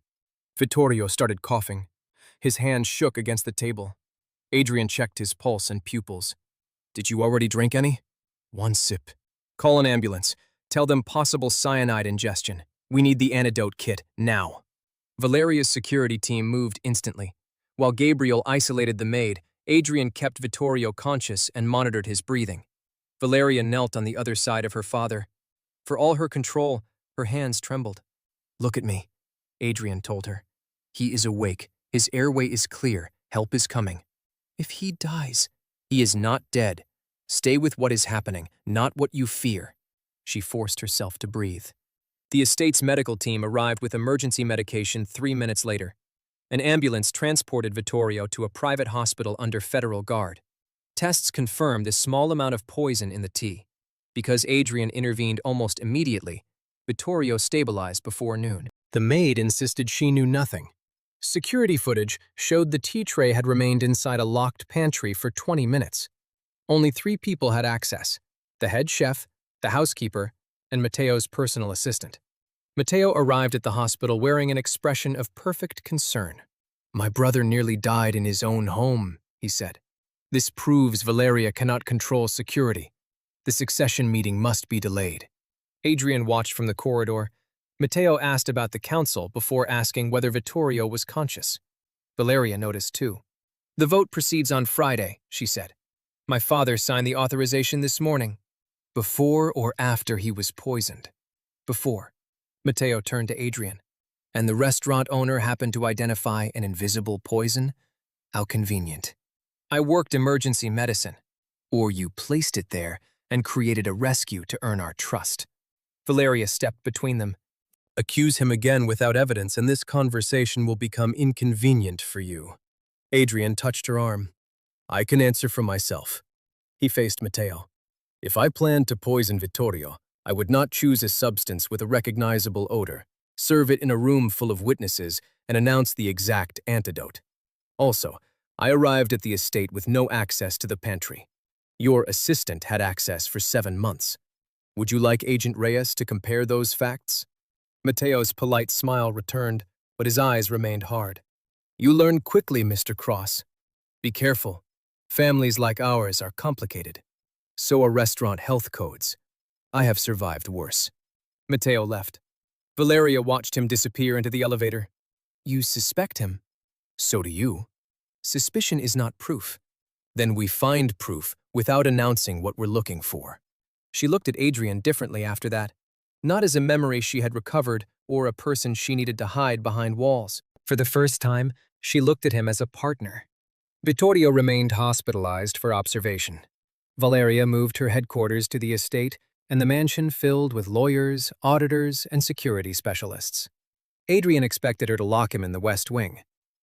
Vittorio started coughing. His hand shook against the table. Adrian checked his pulse and pupils. "Did you already drink any?" "1 sip." "Call an ambulance. Tell them possible cyanide ingestion. We need the antidote kit, now." Valeria's security team moved instantly. While Gabriel isolated the maid, Adrian kept Vittorio conscious and monitored his breathing. Valeria knelt on the other side of her father. For all her control, her hands trembled. "Look at me," Adrian told her. "He is awake. His airway is clear. Help is coming." "If he dies..." "He is not dead. Stay with what is happening, not what you fear." She forced herself to breathe. The estate's medical team arrived with emergency medication 3 minutes later. An ambulance transported Vittorio to a private hospital under federal guard. Tests confirmed a small amount of poison in the tea. Because Adrian intervened almost immediately, Vittorio stabilized before noon. The maid insisted she knew nothing. Security footage showed the tea tray had remained inside a locked pantry for 20 minutes. Only 3 people had access: the head chef, the housekeeper, and Matteo's personal assistant. Matteo arrived at the hospital wearing an expression of perfect concern. "My brother nearly died in his own home," he said. "This proves Valeria cannot control security. The succession meeting must be delayed." Adrian watched from the corridor. Matteo asked about the council before asking whether Vittorio was conscious. Valeria noticed too. "The vote proceeds on Friday," she said. "My father signed the authorization this morning." "Before or after he was poisoned?" "Before." Matteo turned to Adrian. "And the restaurant owner happened to identify an invisible poison? How convenient." "I worked emergency medicine." "Or you placed it there and created a rescue to earn our trust." Valeria stepped between them. "Accuse him again without evidence and this conversation will become inconvenient for you." Adrian touched her arm. "I can answer for myself." He faced Matteo. "If I planned to poison Vittorio, I would not choose a substance with a recognizable odor, serve it in a room full of witnesses, and announce the exact antidote. Also, I arrived at the estate with no access to the pantry. Your assistant had access for 7 months. Would you like Agent Reyes to compare those facts?" Matteo's polite smile returned, but his eyes remained hard. "You learn quickly, Mr. Cross. Be careful. Families like ours are complicated. So are restaurant health codes. I have survived worse. Matteo left. Valeria watched him disappear into the elevator. You suspect him? So do you. Suspicion is not proof. Then we find proof without announcing what we're looking for. She looked at Adrian differently after that, not as a memory she had recovered or a person she needed to hide behind walls. For the first time, she looked at him as a partner. Vittorio remained hospitalized for observation. Valeria moved her headquarters to the estate, and the mansion filled with lawyers, auditors, and security specialists. Adrian expected her to lock him in the West Wing.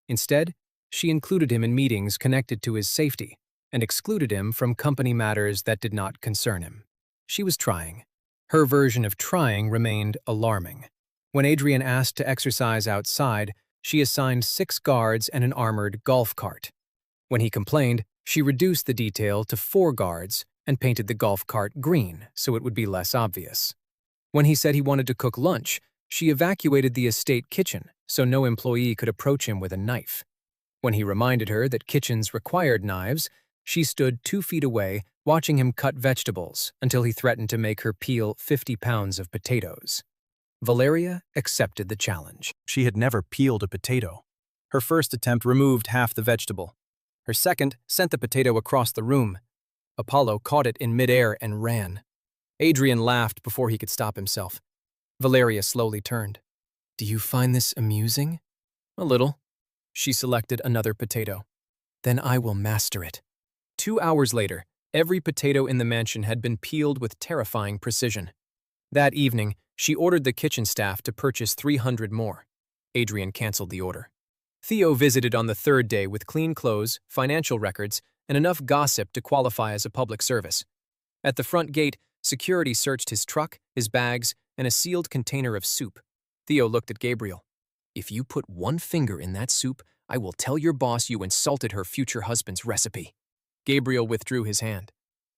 Instead, she included him in meetings connected to his safety and excluded him from company matters that did not concern him. She was trying. Her version of trying remained alarming. When Adrian asked to exercise outside, she assigned 6 guards and an armored golf cart. When he complained, she reduced the detail to 4 guards and painted the golf cart green so it would be less obvious. When he said he wanted to cook lunch, she evacuated the estate kitchen so no employee could approach him with a knife. When he reminded her that kitchens required knives, she stood 2 feet away, watching him cut vegetables until he threatened to make her peel 50 pounds of potatoes. Valeria accepted the challenge. She had never peeled a potato. Her first attempt removed half the vegetable. Her second sent the potato across the room. Apollo caught it in midair and ran. Adrian laughed before he could stop himself. Valeria slowly turned. Do you find this amusing? A little. She selected another potato. Then I will master it. 2 hours later, every potato in the mansion had been peeled with terrifying precision. That evening, she ordered the kitchen staff to purchase 300 more. Adrian canceled the order. Theo visited on the 3rd day with clean clothes, financial records, and enough gossip to qualify as a public service. At the front gate, security searched his truck, his bags, and a sealed container of soup. Theo looked at Gabriel. If you put one finger in that soup, I will tell your boss you insulted her future husband's recipe. Gabriel withdrew his hand.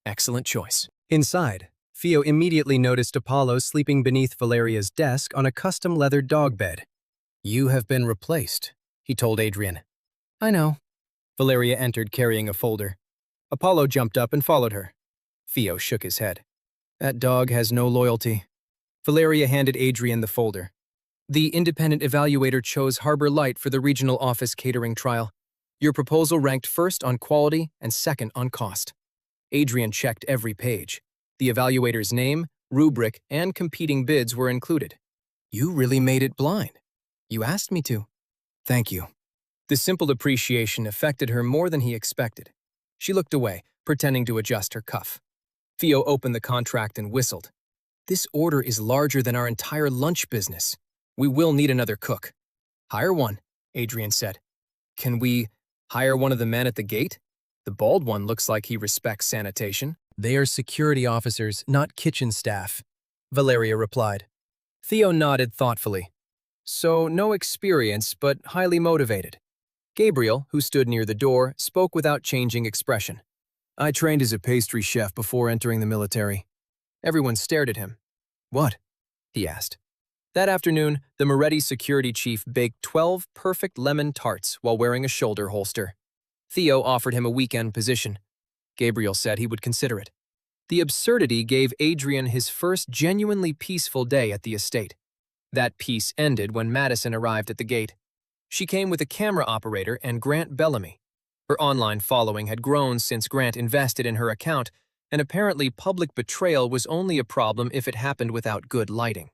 Excellent choice. Inside, Theo immediately noticed Apollo sleeping beneath Valeria's desk on a custom leather dog bed. You have been replaced, he told Adrian. I know. Valeria entered carrying a folder. Apollo jumped up and followed her. Theo shook his head. That dog has no loyalty. Valeria handed Adrian the folder. The independent evaluator chose Harbor Light for the regional office catering trial. Your proposal ranked first on quality and second on cost. Adrian checked every page. The evaluator's name, rubric, and competing bids were included. You really made it blind. You asked me to. Thank you. The simple appreciation affected her more than he expected. She looked away, pretending to adjust her cuff. Theo opened the contract and whistled. This order is larger than our entire lunch business. We will need another cook. Hire one, Adrian said. Can we hire one of the men at the gate? The bald one looks like he respects sanitation. They are security officers, not kitchen staff, Valeria replied. Theo nodded thoughtfully. So no experience, but highly motivated. Gabriel, who stood near the door, spoke without changing expression. I trained as a pastry chef before entering the military. Everyone stared at him. What? He asked. That afternoon, the Moretti security chief baked 12 perfect lemon tarts while wearing a shoulder holster. Theo offered him a weekend position. Gabriel said he would consider it. The absurdity gave Adrian his first genuinely peaceful day at the estate. That peace ended when Madison arrived at the gate. She came with a camera operator and Grant Bellamy. Her online following had grown since Grant invested in her account, and apparently public betrayal was only a problem if it happened without good lighting.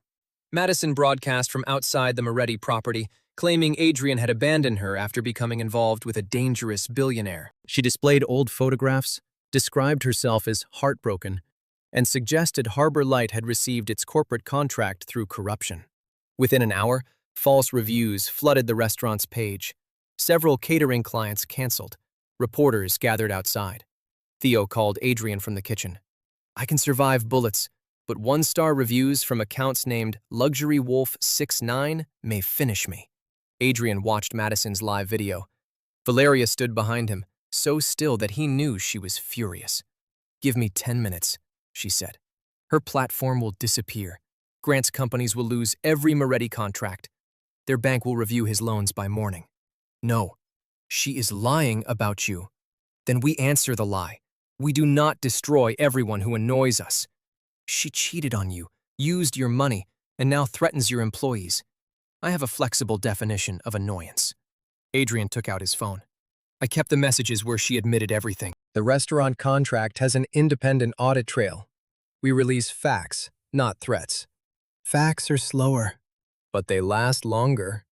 Madison broadcast from outside the Moretti property, claiming Adrian had abandoned her after becoming involved with a dangerous billionaire. She displayed old photographs, described herself as heartbroken, and suggested Harbor Light had received its corporate contract through corruption. Within an hour, false reviews flooded the restaurant's page. Several catering clients canceled. Reporters gathered outside. Theo called Adrian from the kitchen. I can survive bullets, but 1-star reviews from accounts named Luxury Wolf 69 may finish me. Adrian watched Madison's live video. Valeria stood behind him, so still that he knew she was furious. Give me 10 minutes, she said. Her platform will disappear. Grant's companies will lose every Moretti contract. Their bank will review his loans by morning. No, she is lying about you. Then we answer the lie. We do not destroy everyone who annoys us. She cheated on you, used your money, and now threatens your employees. I have a flexible definition of annoyance. Adrian took out his phone. I kept the messages where she admitted everything. The restaurant contract has an independent audit trail. We release facts, not threats. Facts are slower, but they last longer.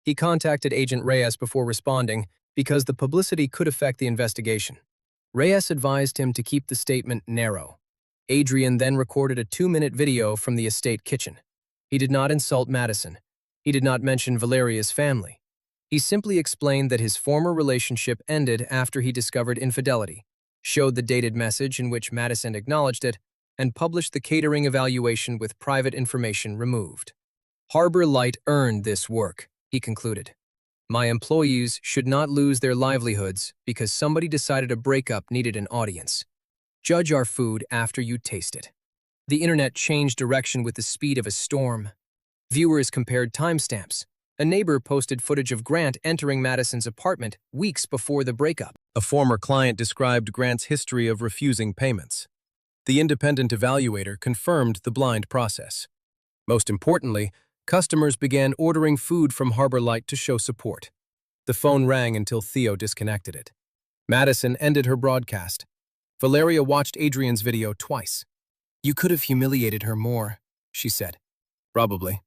He contacted Agent Reyes before responding because the publicity could affect the investigation. Reyes advised him to keep the statement narrow. Adrian then recorded a 2-minute video from the estate kitchen. He did not insult Madison. He did not mention Valeria's family. He simply explained that his former relationship ended after he discovered infidelity, showed the dated message in which Madison acknowledged it, and published the catering evaluation with private information removed. Harbor Light earned this work, he concluded. My employees should not lose their livelihoods because somebody decided a breakup needed an audience. Judge our food after you taste it. The internet changed direction with the speed of a storm. Viewers compared timestamps. A neighbor posted footage of Grant entering Madison's apartment weeks before the breakup. A former client described Grant's history of refusing payments. The independent evaluator confirmed the blind process. Most importantly, customers began ordering food from Harbor Light to show support. The phone rang until Theo disconnected it. Madison ended her broadcast. Valeria watched Adrian's video twice. You could have humiliated her more, she said. Probably.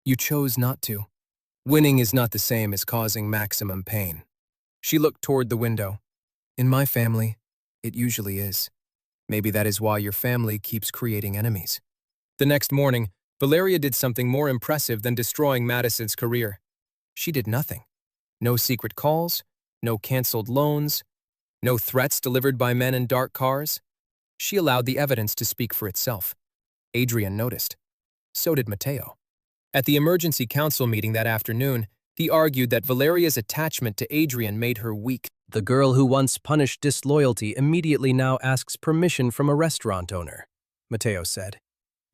You chose not to. Winning is not the same as causing maximum pain. She looked toward the window. In my family, it usually is. Maybe that is why your family keeps creating enemies. The next morning, Valeria did something more impressive than destroying Madison's career. She did nothing. No secret calls, no canceled loans, no threats delivered by men in dark cars. She allowed the evidence to speak for itself. Adrian noticed. So did Mateo. At the emergency council meeting that afternoon, he argued that Valeria's attachment to Adrian made her weak. The girl who once punished disloyalty immediately now asks permission from a restaurant owner, Mateo said.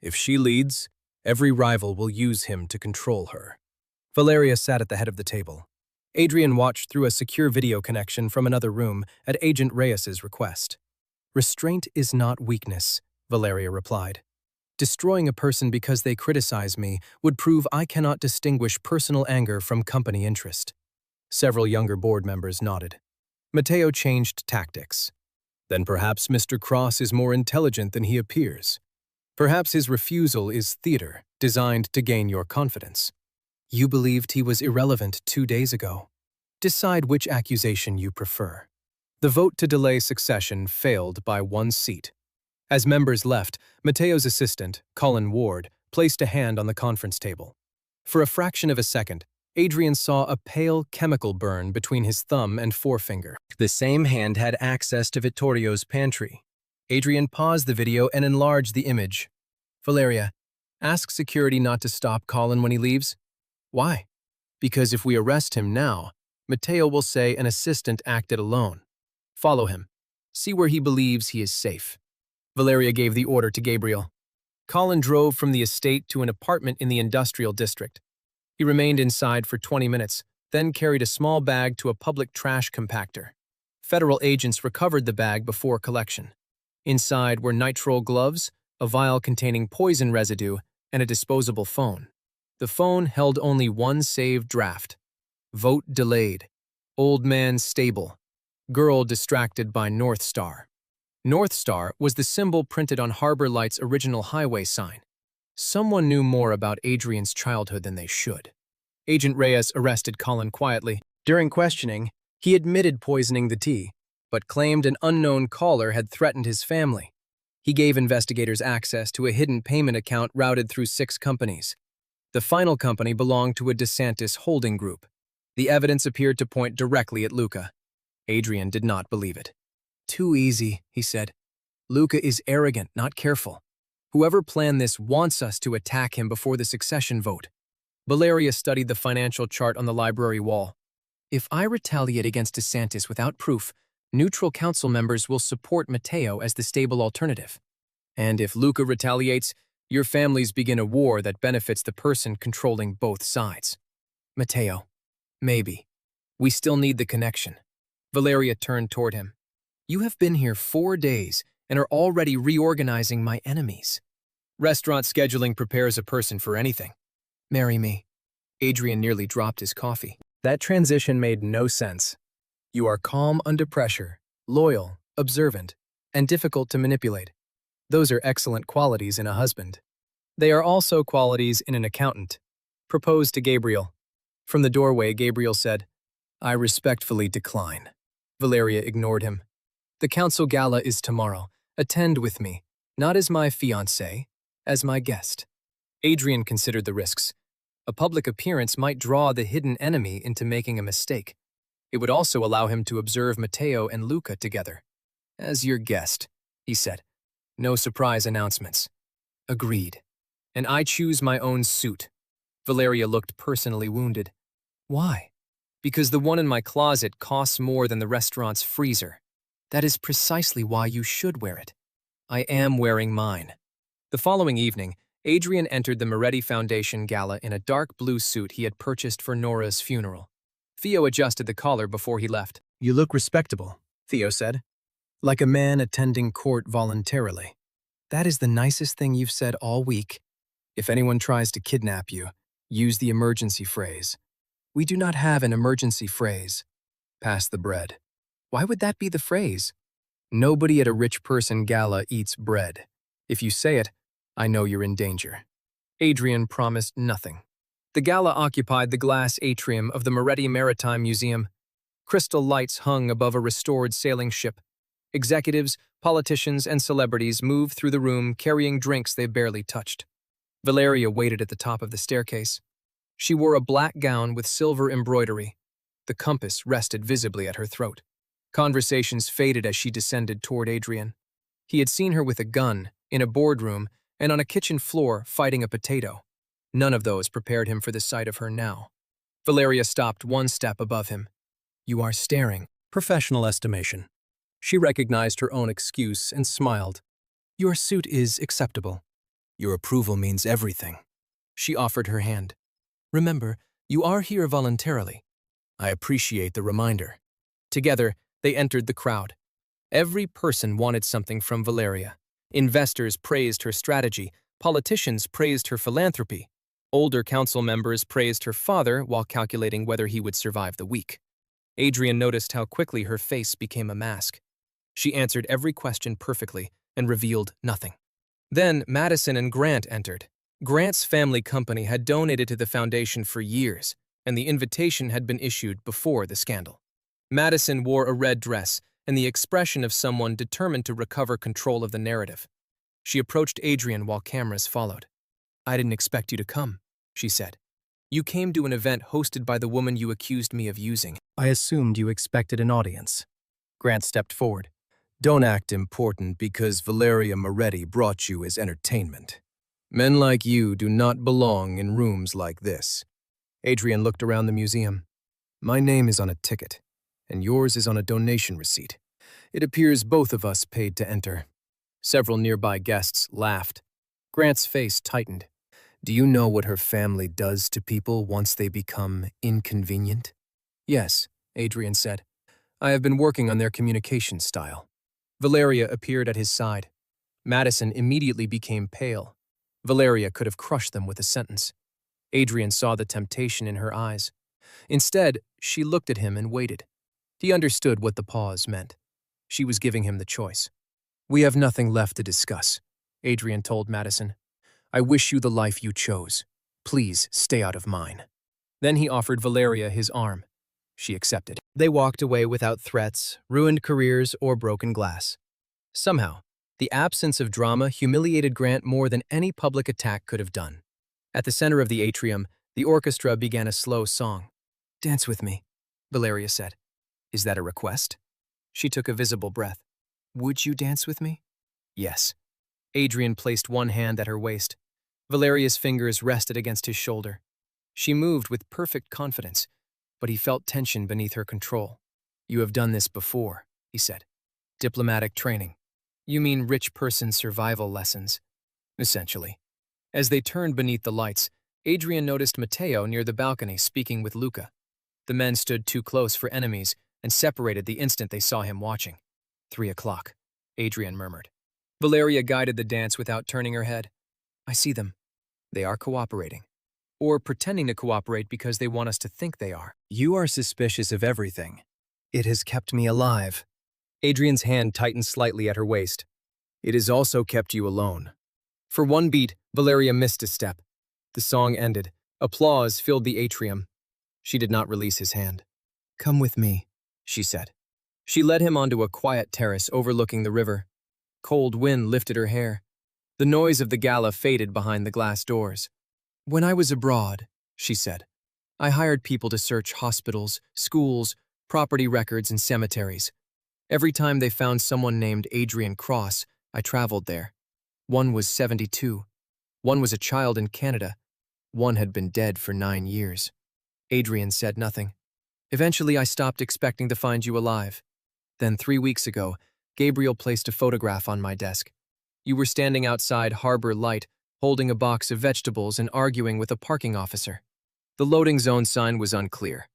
If she leads, every rival will use him to control her. Valeria sat at the head of the table. Adrian watched through a secure video connection from another room at Agent Reyes's request. Restraint is not weakness, Valeria replied. Destroying a person because they criticize me would prove I cannot distinguish personal anger from company interest. Several younger board members nodded. Mateo changed tactics. Then perhaps Mr. Cross is more intelligent than he appears. Perhaps his refusal is theater, designed to gain your confidence. You believed he was irrelevant 2 days ago. Decide which accusation you prefer. The vote to delay succession failed by 1 seat. As members left, Mateo's assistant, Colin Ward, placed a hand on the conference table. For a fraction of a second, Adrian saw a pale chemical burn between his thumb and forefinger. The same hand had access to Vittorio's pantry. Adrian paused the video and enlarged the image. Valeria, ask security not to stop Colin when he leaves. Why? Because if we arrest him now, Mateo will say an assistant acted alone. Follow him. See where he believes he is safe. Valeria gave the order to Gabriel. Colin drove from the estate to an apartment in the industrial district. He remained inside for 20 minutes, then carried a small bag to a public trash compactor. Federal agents recovered the bag before collection. Inside were nitrile gloves, a vial containing poison residue, and a disposable phone. The phone held only one saved draft. Vote delayed. Old man stable. Girl distracted by North Star. North Star was the symbol printed on Harbor Light's original highway sign. Someone knew more about Adrian's childhood than they should. Agent Reyes arrested Colin quietly. During questioning, he admitted poisoning the tea, but claimed an unknown caller had threatened his family. He gave investigators access to a hidden payment account routed through 6 companies. The final company belonged to a DeSantis holding group. The evidence appeared to point directly at Luca. Adrian did not believe it. Too easy, he said. Luca is arrogant, not careful. Whoever planned this wants us to attack him before the succession vote. Valeria studied the financial chart on the library wall. If I retaliate against DeSantis without proof, neutral council members will support Mateo as the stable alternative. And if Luca retaliates, your families begin a war that benefits the person controlling both sides. Mateo. Maybe. We still need the connection. Valeria turned toward him. You have been here 4 days and are already reorganizing my enemies. Restaurant scheduling prepares a person for anything. Marry me. Adrian nearly dropped his coffee. That transition made no sense. You are calm under pressure, loyal, observant, and difficult to manipulate. Those are excellent qualities in a husband. They are also qualities in an accountant. Propose to Gabriel. From the doorway, Gabriel said, I respectfully decline. Valeria ignored him. The council gala is tomorrow. Attend with me, not as my fiancé, as my guest. Adrian considered the risks. A public appearance might draw the hidden enemy into making a mistake. It would also allow him to observe Matteo and Luca together. As your guest, he said. No surprise announcements. Agreed. And I choose my own suit. Valeria looked personally wounded. Why? Because the one in my closet costs more than the restaurant's freezer. That is precisely why you should wear it. I am wearing mine. The following evening, Adrian entered the Moretti Foundation gala in a dark blue suit he had purchased for Nora's funeral. Theo adjusted the collar before he left. You look respectable, Theo said. Like a man attending court voluntarily. That is the nicest thing you've said all week. If anyone tries to kidnap you, use the emergency phrase. We do not have an emergency phrase. Pass the bread. Why would that be the phrase? Nobody at a rich person gala eats bread. If you say it, I know you're in danger. Adrian promised nothing. The gala occupied the glass atrium of the Moretti Maritime Museum. Crystal lights hung above a restored sailing ship. Executives, politicians, and celebrities moved through the room carrying drinks they barely touched. Valeria waited at the top of the staircase. She wore a black gown with silver embroidery. The compass rested visibly at her throat. Conversations faded as she descended toward Adrian. He had seen her with a gun, in a boardroom, and on a kitchen floor fighting a potato. None of those prepared him for the sight of her now. Valeria stopped one step above him. You are staring. Professional estimation. She recognized her own excuse and smiled. Your suit is acceptable. Your approval means everything. She offered her hand. Remember, you are here voluntarily. I appreciate the reminder. Together, they entered the crowd. Every person wanted something from Valeria. Investors praised her strategy. Politicians praised her philanthropy. Older council members praised her father while calculating whether he would survive the week. Adrian noticed how quickly her face became a mask. She answered every question perfectly and revealed nothing. Then Madison and Grant entered. Grant's family company had donated to the foundation for years, and the invitation had been issued before the scandal. Madison wore a red dress and the expression of someone determined to recover control of the narrative. She approached Adrian while cameras followed. I didn't expect you to come, she said. You came to an event hosted by the woman you accused me of using. I assumed you expected an audience. Grant stepped forward. Don't act important because Valeria Moretti brought you as entertainment. Men like you do not belong in rooms like this. Adrian looked around the museum. My name is on a ticket, and yours is on a donation receipt. It appears both of us paid to enter. Several nearby guests laughed. Grant's face tightened. Do you know what her family does to people once they become inconvenient? Yes, Adrian said. I have been working on their communication style. Valeria appeared at his side. Madison immediately became pale. Valeria could have crushed them with a sentence. Adrian saw the temptation in her eyes. Instead, she looked at him and waited. He understood what the pause meant. She was giving him the choice. We have nothing left to discuss, Adrian told Madison. I wish you the life you chose. Please stay out of mine. Then he offered Valeria his arm. She accepted. They walked away without threats, ruined careers, or broken glass. Somehow, the absence of drama humiliated Grant more than any public attack could have done. At the center of the atrium, the orchestra began a slow song. Dance with me, Valeria said. Is that a request? She took a visible breath. Would you dance with me? Yes. Adrian placed one hand at her waist. Valeria's fingers rested against his shoulder. She moved with perfect confidence, but he felt tension beneath her control. You have done this before, he said. Diplomatic training. You mean rich person survival lessons. Essentially. As they turned beneath the lights, Adrian noticed Matteo near the balcony speaking with Luca. The men stood too close for enemies and separated the instant they saw him watching. 3 o'clock, Adrian murmured. Valeria guided the dance without turning her head. I see them. They are cooperating. Or pretending to cooperate because they want us to think they are. You are suspicious of everything. It has kept me alive. Adrian's hand tightened slightly at her waist. It has also kept you alone. For one beat, Valeria missed a step. The song ended. Applause filled the atrium. She did not release his hand. Come with me, she said. She led him onto a quiet terrace overlooking the river. Cold wind lifted her hair. The noise of the gala faded behind the glass doors. When I was abroad, she said, I hired people to search hospitals, schools, property records, and cemeteries. Every time they found someone named Adrian Cross, I traveled there. One was 72. One was a child in Canada. One had been dead for 9 years. Adrian said nothing. Eventually, I stopped expecting to find you alive. Then 3 weeks ago, Gabriel placed a photograph on my desk. You were standing outside Harbor Light, holding a box of vegetables and arguing with a parking officer. The loading zone sign was unclear.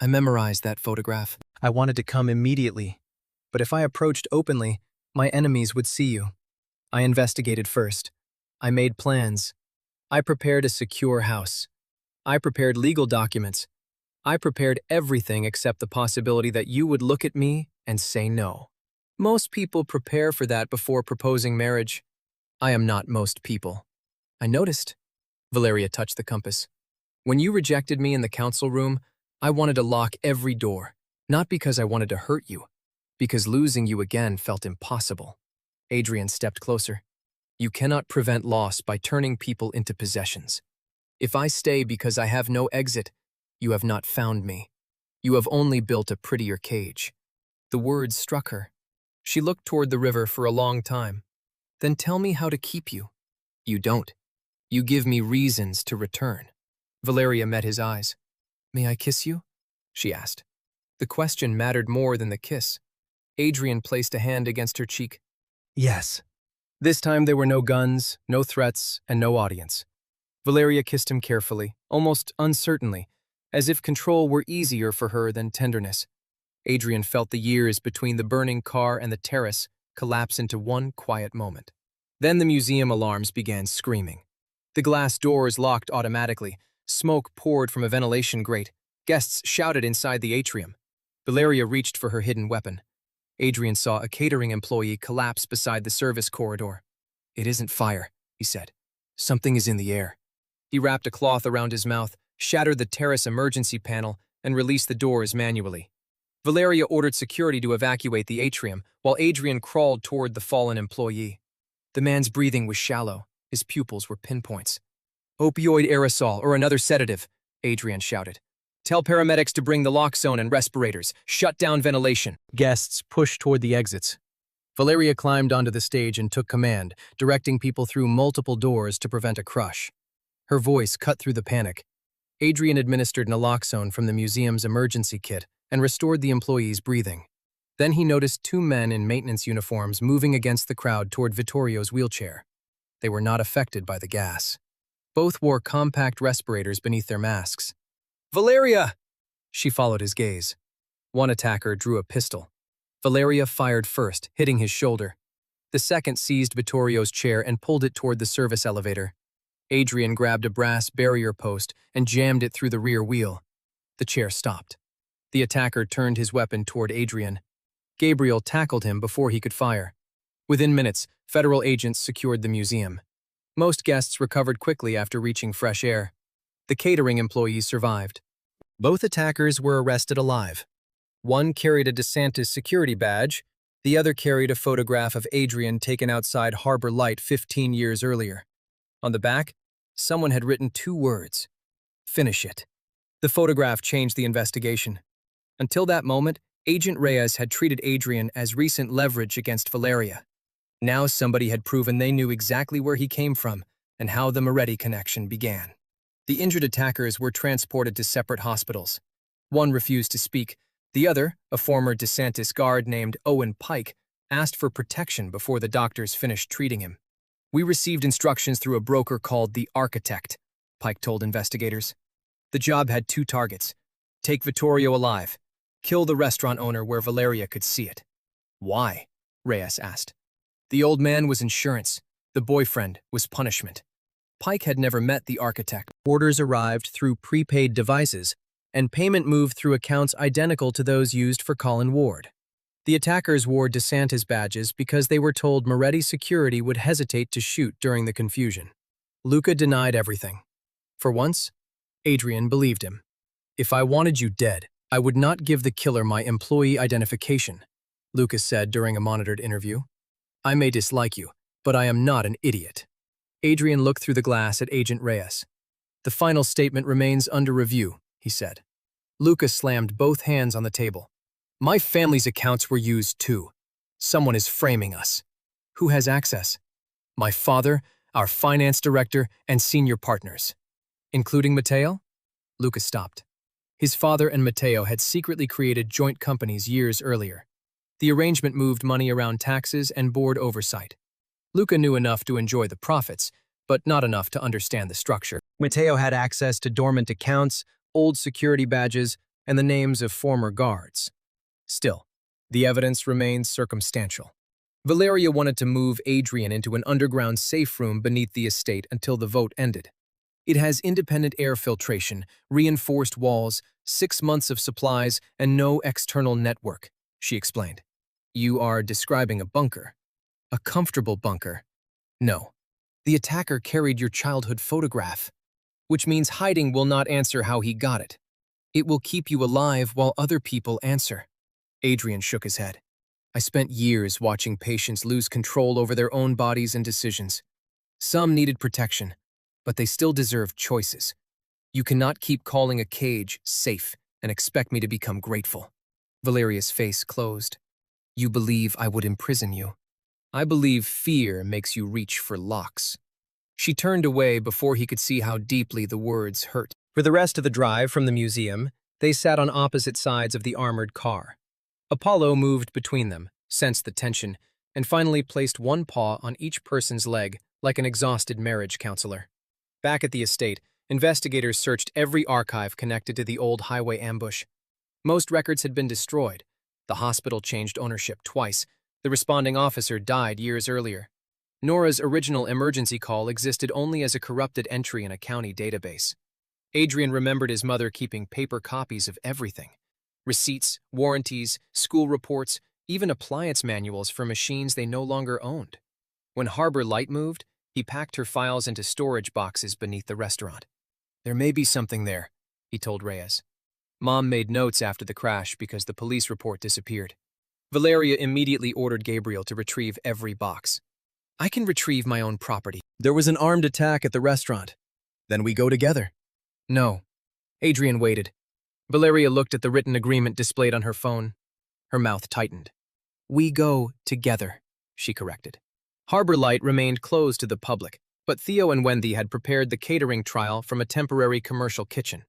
I memorized that photograph. I wanted to come immediately, but if I approached openly, my enemies would see you. I investigated first. I made plans. I prepared a secure house. I prepared legal documents. I prepared everything except the possibility that you would look at me and say no. Most people prepare for that before proposing marriage. I am not most people. I noticed. Valeria touched the compass. When you rejected me in the council room, I wanted to lock every door, not because I wanted to hurt you, because losing you again felt impossible. Adrian stepped closer. You cannot prevent loss by turning people into possessions. If I stay because I have no exit, you have not found me. You have only built a prettier cage. The words struck her. She looked toward the river for a long time. Then tell me how to keep you. You don't. You give me reasons to return. Valeria met his eyes. May I kiss you? She asked. The question mattered more than the kiss. Adrian placed a hand against her cheek. Yes. This time there were no guns, no threats, and no audience. Valeria kissed him carefully, almost uncertainly, as if control were easier for her than tenderness. Adrian felt the years between the burning car and the terrace collapse into one quiet moment. Then the museum alarms began screaming. The glass doors locked automatically. Smoke poured from a ventilation grate. Guests shouted inside the atrium. Valeria reached for her hidden weapon. Adrian saw a catering employee collapse beside the service corridor. It isn't fire, he said. Something is in the air. He wrapped a cloth around his mouth, shattered the terrace emergency panel, and released the doors manually. Valeria ordered security to evacuate the atrium, while Adrian crawled toward the fallen employee. The man's breathing was shallow. His pupils were pinpoints. Opioid aerosol or another sedative, Adrian shouted. Tell paramedics to bring the lock zone and respirators. Shut down ventilation. Guests pushed toward the exits. Valeria climbed onto the stage and took command, directing people through multiple doors to prevent a crush. Her voice cut through the panic. Adrian administered naloxone from the museum's emergency kit and restored the employee's breathing. Then he noticed 2 men in maintenance uniforms moving against the crowd toward Vittorio's wheelchair. They were not affected by the gas. Both wore compact respirators beneath their masks. Valeria! She followed his gaze. One attacker drew a pistol. Valeria fired first, hitting his shoulder. The second seized Vittorio's chair and pulled it toward the service elevator. Adrian grabbed a brass barrier post and jammed it through the rear wheel. The chair stopped. The attacker turned his weapon toward Adrian. Gabriel tackled him before he could fire. Within minutes, federal agents secured the museum. Most guests recovered quickly after reaching fresh air. The catering employees survived. Both attackers were arrested alive. One carried a DeSantis security badge. The other carried a photograph of Adrian taken outside Harbor Light 15 years earlier. On the back, someone had written 2 words. Finish it. The photograph changed the investigation. Until that moment, Agent Reyes had treated Adrian as recent leverage against Valeria. Now somebody had proven they knew exactly where he came from and how the Moretti connection began. The injured attackers were transported to separate hospitals. One refused to speak. The other, a former DeSantis guard named Owen Pike, asked for protection before the doctors finished treating him. We received instructions through a broker called the Architect, Pike told investigators. The job had 2 targets. Take Vittorio alive. Kill the restaurant owner where Valeria could see it. Why? Reyes asked. The old man was insurance. The boyfriend was punishment. Pike had never met the architect. Orders arrived through prepaid devices, and payment moved through accounts identical to those used for Colin Ward. The attackers wore DeSantis badges because they were told Moretti security would hesitate to shoot during the confusion. Luca denied everything. For once, Adrian believed him. "If I wanted you dead, I would not give the killer my employee identification," Lucas said during a monitored interview. "I may dislike you, but I am not an idiot." Adrian looked through the glass at Agent Reyes. "The final statement remains under review," he said. Lucas slammed both hands on the table. "My family's accounts were used too. Someone is framing us." "Who has access?" "My father, our finance director, and senior partners." "Including Matteo?" Lucas stopped. His father and Matteo had secretly created joint companies years earlier. The arrangement moved money around taxes and board oversight. Luca knew enough to enjoy the profits, but not enough to understand the structure. Matteo had access to dormant accounts, old security badges, and the names of former guards. Still, the evidence remained circumstantial. Valeria wanted to move Adrian into an underground safe room beneath the estate until the vote ended. "It has independent air filtration, reinforced walls, 6 months of supplies, and no external network," she explained. "You are describing a bunker. A comfortable bunker." "No. The attacker carried your childhood photograph, which means hiding will not answer how he got it. It will keep you alive while other people answer." Adrian shook his head. "I spent years watching patients lose control over their own bodies and decisions. Some needed protection, but they still deserve choices. You cannot keep calling a cage safe and expect me to become grateful." Valeria's face closed. "You believe I would imprison you. I believe fear makes you reach for locks." She turned away before he could see how deeply the words hurt. For the rest of the drive from the museum, they sat on opposite sides of the armored car. Apollo moved between them, sensed the tension, and finally placed one paw on each person's leg like an exhausted marriage counselor. Back at the estate, investigators searched every archive connected to the old highway ambush. Most records had been destroyed. The hospital changed ownership twice. The responding officer died years earlier. Nora's original emergency call existed only as a corrupted entry in a county database. Adrian remembered his mother keeping paper copies of everything. Receipts, warranties, school reports, even appliance manuals for machines they no longer owned. When Harbor Light moved, he packed her files into storage boxes beneath the restaurant. "There may be something there," he told Reyes. Mom made notes after the crash because the police report disappeared. Valeria immediately ordered Gabriel to retrieve every box. "I can retrieve my own property. There was an armed attack at the restaurant. Then we go together." "No." Adrian waited. Valeria looked at the written agreement displayed on her phone. Her mouth tightened. "We go together," she corrected. Harbor Light remained closed to the public, but Theo and Wendy had prepared the catering trial from a temporary commercial kitchen.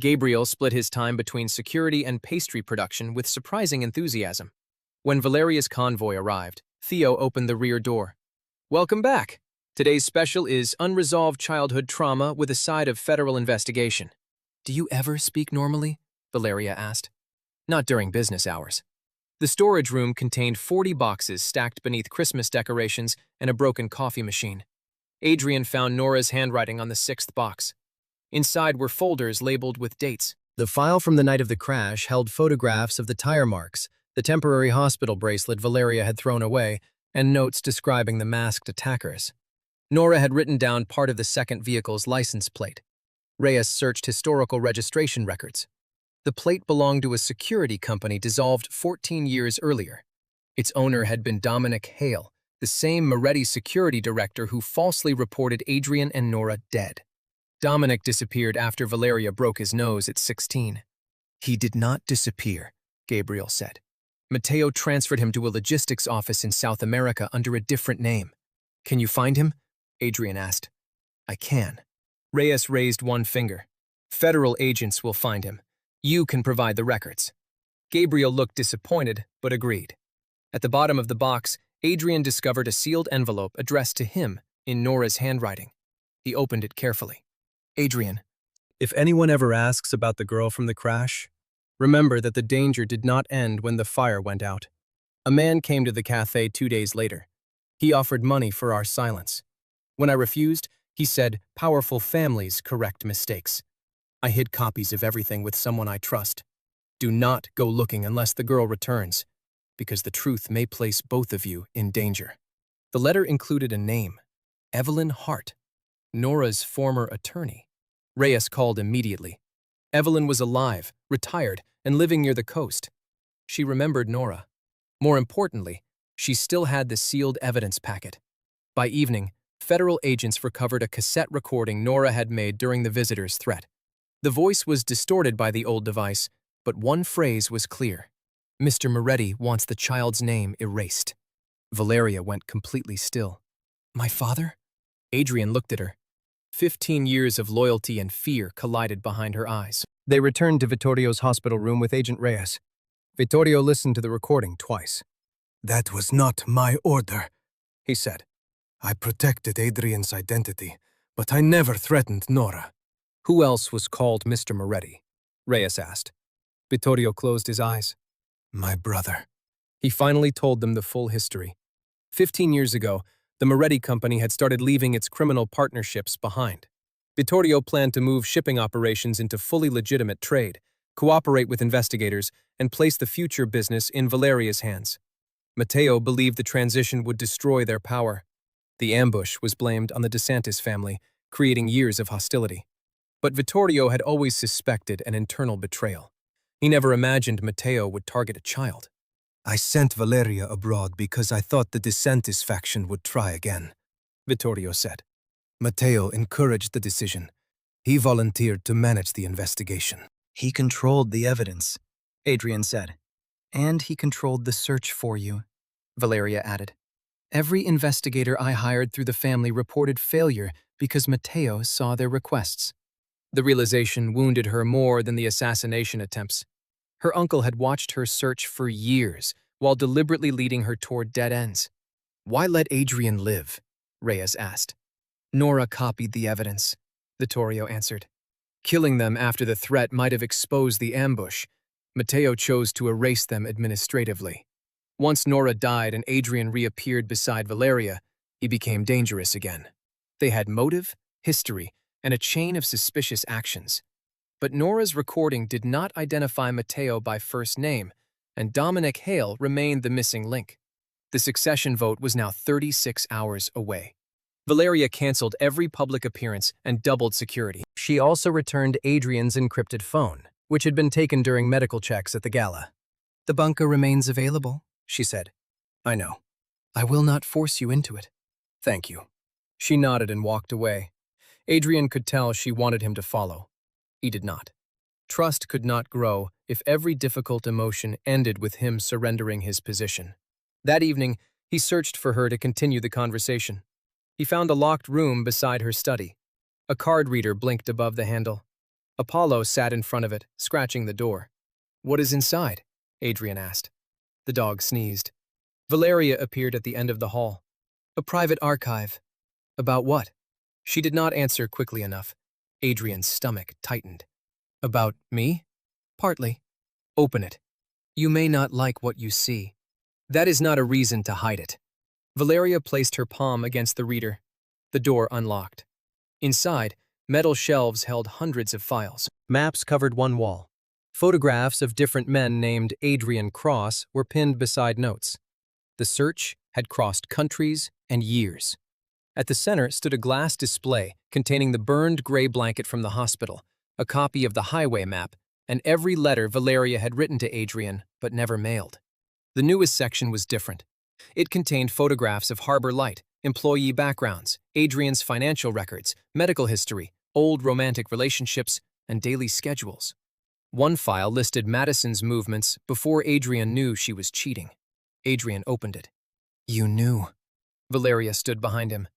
Gabriel split his time between security and pastry production with surprising enthusiasm. When Valeria's convoy arrived, Theo opened the rear door. "Welcome back. Today's special is unresolved childhood trauma with a side of federal investigation." "Do you ever speak normally?" Valeria asked. "Not during business hours." The storage room contained 40 boxes stacked beneath Christmas decorations and a broken coffee machine. Adrian found Nora's handwriting on the 6th box. Inside were folders labeled with dates. The file from the night of the crash held photographs of the tire marks, the temporary hospital bracelet Valeria had thrown away, and notes describing the masked attackers. Nora had written down part of the second vehicle's license plate. Reyes searched historical registration records. The plate belonged to a security company dissolved 14 years earlier. Its owner had been Dominic Hale, the same Moretti security director who falsely reported Adrian and Nora dead. Dominic disappeared after Valeria broke his nose at 16. "He did not disappear," Gabriel said. "Matteo transferred him to a logistics office in South America under a different name." "Can you find him?" Adrian asked. "I can." Reyes raised one finger. "Federal agents will find him. You can provide the records." Gabriel looked disappointed, but agreed. At the bottom of the box, Adrian discovered a sealed envelope addressed to him in Nora's handwriting. He opened it carefully. "Adrian, if anyone ever asks about the girl from the crash, remember that the danger did not end when the fire went out. A man came to the cafe 2 days later. He offered money for our silence. When I refused, He said, "Powerful families correct mistakes. I hid copies of everything with someone I trust. Do not go looking unless the girl returns, because the truth may place both of you in danger." The letter included a name, Evelyn Hart, Nora's former attorney. Reyes called immediately. Evelyn was alive, retired, and living near the coast. She remembered Nora. More importantly, she still had the sealed evidence packet. By evening, federal agents recovered a cassette recording Nora had made during the visitor's threat. The voice was distorted by the old device, but one phrase was clear. "Mr. Moretti wants the child's name erased." Valeria went completely still. "My father?" Adrian looked at her. 15 years of loyalty and fear collided behind her eyes. They returned to Vittorio's hospital room with Agent Reyes. Vittorio listened to the recording twice. "That was not my order," He said. "I protected Adrian's identity, but I never threatened Nora." "Who else was called Mr. Moretti?" Reyes asked. Vittorio closed his eyes. "My brother." He finally told them the full history. 15 years ago, the Moretti Company had started leaving its criminal partnerships behind. Vittorio planned to move shipping operations into fully legitimate trade, cooperate with investigators, and place the future business in Valeria's hands. Matteo believed the transition would destroy their power. The ambush was blamed on the DeSantis family, creating years of hostility. But Vittorio had always suspected an internal betrayal. He never imagined Matteo would target a child. "I sent Valeria abroad because I thought the DeSantis faction would try again," Vittorio said. Matteo encouraged the decision. He volunteered to manage the investigation. "He controlled the evidence," Adrian said. "And he controlled the search for you," Valeria added. "Every investigator I hired through the family reported failure because Matteo saw their requests." The realization wounded her more than the assassination attempts. Her uncle had watched her search for years while deliberately leading her toward dead ends. "Why let Adrian live?" Reyes asked. "Nora copied the evidence," Vittorio answered. "Killing them after the threat might have exposed the ambush. Matteo chose to erase them administratively. Once Nora died and Adrian reappeared beside Valeria, he became dangerous again. They had motive, history, and a chain of suspicious actions. But Nora's recording did not identify Matteo by first name, and Dominic Hale remained the missing link. The succession vote was now 36 hours away. Valeria canceled every public appearance and doubled security. She also returned Adrian's encrypted phone, which had been taken during medical checks at the gala. "The bunker remains available," she said. "I know. I will not force you into it." "Thank you." She nodded and walked away. Adrian could tell she wanted him to follow. He did not. Trust could not grow if every difficult emotion ended with him surrendering his position. That evening, he searched for her to continue the conversation. He found a locked room beside her study. A card reader blinked above the handle. Apollo sat in front of it, scratching the door. "What is inside?" Adrian asked. The dog sneezed. Valeria appeared at the end of the hall. "A private archive." "About what?" She did not answer quickly enough. Adrian's stomach tightened. "About me?" "Partly." "Open it. You may not like what you see. That is not a reason to hide it." Valeria placed her palm against the reader. The door unlocked. Inside, metal shelves held hundreds of files. Maps covered one wall. Photographs of different men named Adrian Cross were pinned beside notes. The search had crossed countries and years. At the center stood a glass display containing the burned gray blanket from the hospital, a copy of the highway map, and every letter Valeria had written to Adrian but never mailed. The newest section was different. It contained photographs of Harbor Light, employee backgrounds, Adrian's financial records, medical history, old romantic relationships, and daily schedules. One file listed Madison's movements before Adrian knew she was cheating. Adrian opened it. "You knew." Valeria stood behind him.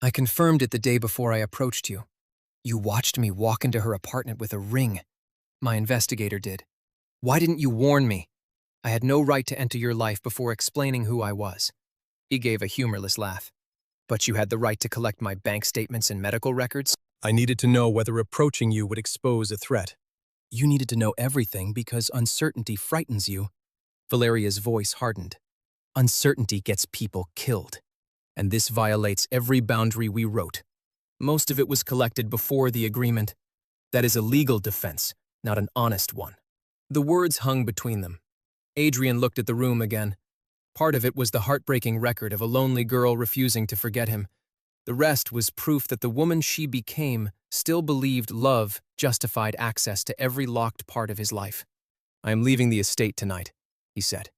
"I confirmed it the day before I approached you. You watched me walk into her apartment with a ring. My investigator did. Why didn't you warn me? I had no right to enter your life before explaining who I was." He gave a humorless laugh. "But you had the right to collect my bank statements and medical records?" "I needed to know whether approaching you would expose a threat." "You needed to know everything because uncertainty frightens you." Valeria's voice hardened. "Uncertainty gets people killed. And this violates every boundary we wrote." Most of it was collected before the agreement. That is a legal defense, not an honest one. The words hung between them. Adrian looked at the room again. Part of it was the heartbreaking record of a lonely girl refusing to forget him. The rest was proof that the woman she became still believed love justified access to every locked part of his life. "I am leaving the estate tonight," he said.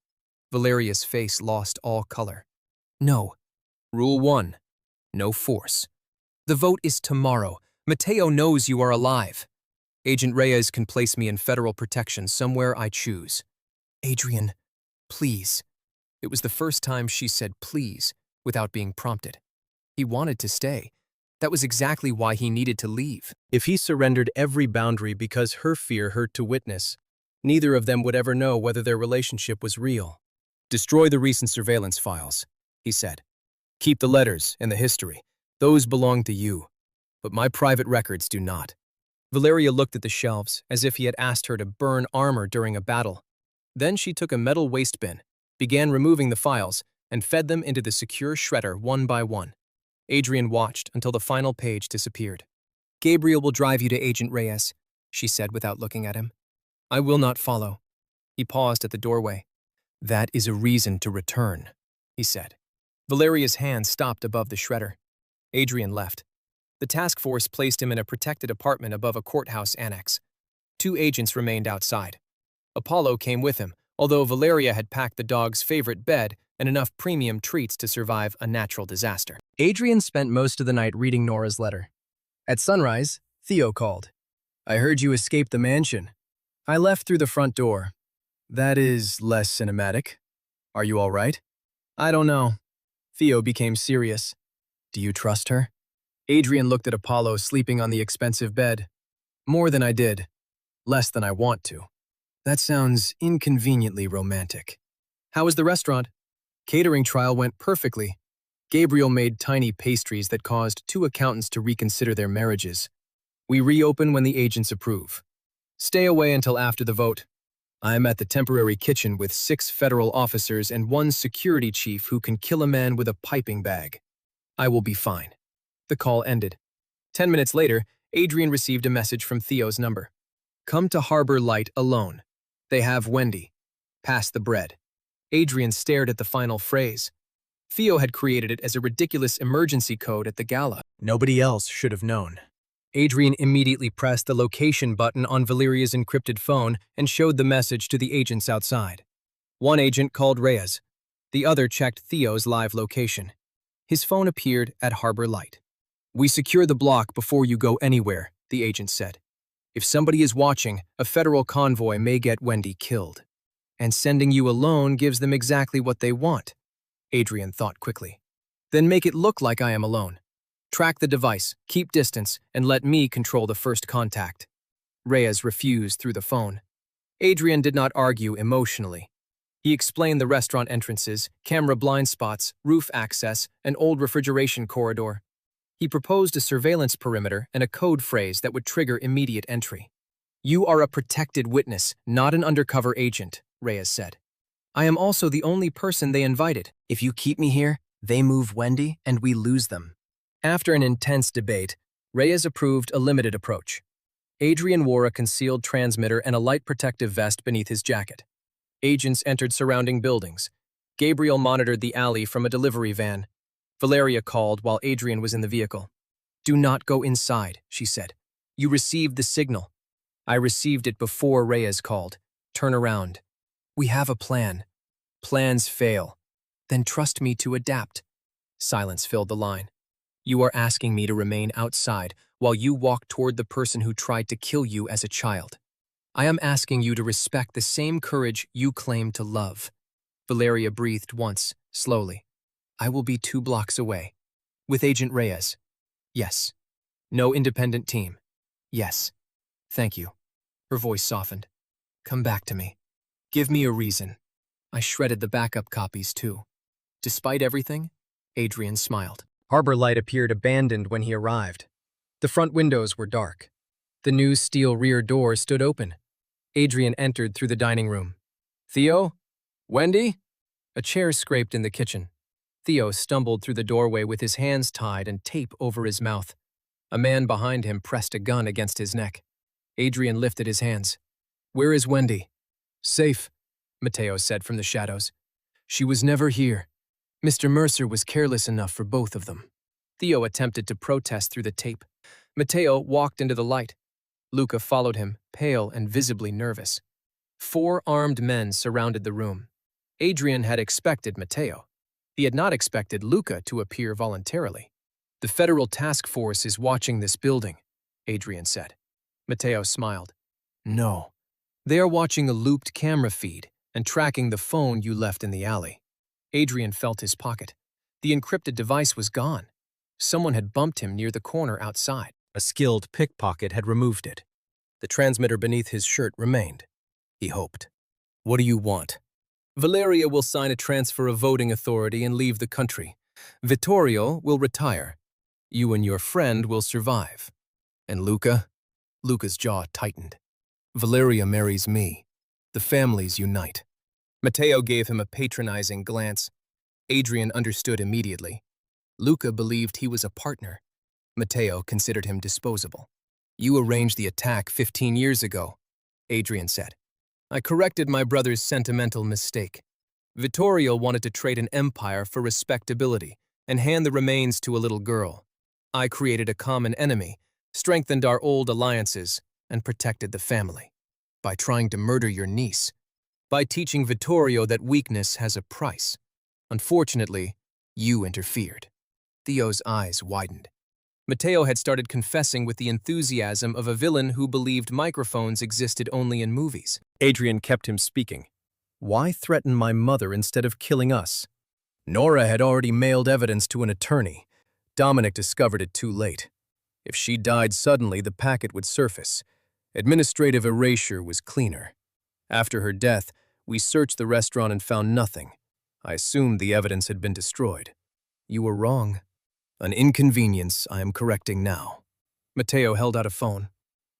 Valeria's face lost all color. "No. Rule 1. No force. The vote is tomorrow. Mateo knows you are alive. Agent Reyes can place me in federal protection somewhere I choose." "Adrian, please." It was the first time she said please without being prompted. He wanted to stay. That was exactly why he needed to leave. If he surrendered every boundary because her fear hurt to witness, neither of them would ever know whether their relationship was real. "Destroy the recent surveillance files," he said. "Keep the letters and the history. Those belong to you. But my private records do not." Valeria looked at the shelves as if he had asked her to burn armor during a battle. Then she took a metal waste bin, began removing the files, and fed them into the secure shredder one by one. Adrian watched until the final page disappeared. "Gabriel will drive you to Agent Reyes," she said without looking at him. "I will not follow." He paused at the doorway. "That is a reason to return," he said. Valeria's hand stopped above the shredder. Adrian left. The task force placed him in a protected apartment above a courthouse annex. 2 agents remained outside. Apollo came with him, although Valeria had packed the dog's favorite bed and enough premium treats to survive a natural disaster. Adrian spent most of the night reading Nora's letter. At sunrise, Theo called. "I heard you escaped the mansion. I left through the front door." "That is less cinematic. Are you all right?" "I don't know." Theo became serious. "Do you trust her?" Adrian looked at Apollo sleeping on the expensive bed. "More than I did. Less than I want to." "That sounds inconveniently romantic." "How was the restaurant?" "Catering trial went perfectly. Gabriel made tiny pastries that caused 2 accountants to reconsider their marriages. We reopen when the agents approve. Stay away until after the vote. I'm at the temporary kitchen with 6 federal officers and 1 security chief who can kill a man with a piping bag. I will be fine." The call ended. 10 minutes later, Adrian received a message from Theo's number. "Come to Harbor Light alone. They have Wendy. Pass the bread." Adrian stared at the final phrase. Theo had created it as a ridiculous emergency code at the gala. Nobody else should have known. Adrian immediately pressed the location button on Valeria's encrypted phone and showed the message to the agents outside. 1 agent called Reyes. The other checked Theo's live location. His phone appeared at Harbor Light. "We secure the block before you go anywhere," the agent said. "If somebody is watching, a federal convoy may get Wendy killed. And sending you alone gives them exactly what they want." Adrian thought quickly. "Then make it look like I am alone. Track the device, keep distance, and let me control the first contact." Reyes refused through the phone. Adrian did not argue emotionally. He explained the restaurant entrances, camera blind spots, roof access, and old refrigeration corridor. He proposed a surveillance perimeter and a code phrase that would trigger immediate entry. "You are a protected witness, not an undercover agent," Reyes said. "I am also the only person they invited. If you keep me here, they move Wendy and we lose them." After an intense debate, Reyes approved a limited approach. Adrian wore a concealed transmitter and a light protective vest beneath his jacket. Agents entered surrounding buildings. Gabriel monitored the alley from a delivery van. Valeria called while Adrian was in the vehicle. "Do not go inside," she said. "You received the signal." "I received it before Reyes called. Turn around." "We have a plan." "Plans fail." "Then trust me to adapt." Silence filled the line. "You are asking me to remain outside while you walk toward the person who tried to kill you as a child. I am asking you to respect the same courage you claim to love." Valeria breathed once, slowly. "I will be 2 blocks away." "With Agent Reyes?" "Yes." "No independent team?" "Yes." "Thank you." Her voice softened. "Come back to me. Give me a reason." I shredded the backup copies too. Despite everything, Adrian smiled. Harbor Light appeared abandoned when he arrived. The front windows were dark. The new steel rear door stood open. Adrian entered through the dining room. "Theo? Wendy?" A chair scraped in the kitchen. Theo stumbled through the doorway with his hands tied and tape over his mouth. A man behind him pressed a gun against his neck. Adrian lifted his hands. "Where is Wendy?" "Safe," Mateo said from the shadows. "She was never here. Mr. Mercer was careless enough for both of them." Theo attempted to protest through the tape. Mateo walked into the light. Luca followed him, pale and visibly nervous. 4 armed men surrounded the room. Adrian had expected Mateo. He had not expected Luca to appear voluntarily. "The federal task force is watching this building," Adrian said. Mateo smiled. "No. They are watching a looped camera feed and tracking the phone you left in the alley." Adrian felt his pocket. The encrypted device was gone. Someone had bumped him near the corner outside. A skilled pickpocket had removed it. The transmitter beneath his shirt remained. He hoped. "What do you want?" "Valeria will sign a transfer of voting authority and leave the country. Vittorio will retire. You and your friend will survive. And Luca?" Luca's jaw tightened. "Valeria marries me. The families unite." Mateo gave him a patronizing glance. Adrian understood immediately. Luca believed he was a partner. Mateo considered him disposable. "You arranged the attack 15 years ago," Adrian said. "I corrected my brother's sentimental mistake. Vittorio wanted to trade an empire for respectability and hand the remains to a little girl. I created a common enemy, strengthened our old alliances, and protected the family. By trying to murder your niece. By teaching Vittorio that weakness has a price. Unfortunately, you interfered." Theo's eyes widened. Mateo had started confessing with the enthusiasm of a villain who believed microphones existed only in movies. Adrian kept him speaking. "Why threaten my mother instead of killing us?" "Nora had already mailed evidence to an attorney. Dominic discovered it too late. If she died suddenly, the packet would surface. Administrative erasure was cleaner. After her death, we searched the restaurant and found nothing. I assumed the evidence had been destroyed. You were wrong. An inconvenience I am correcting now." Mateo held out a phone.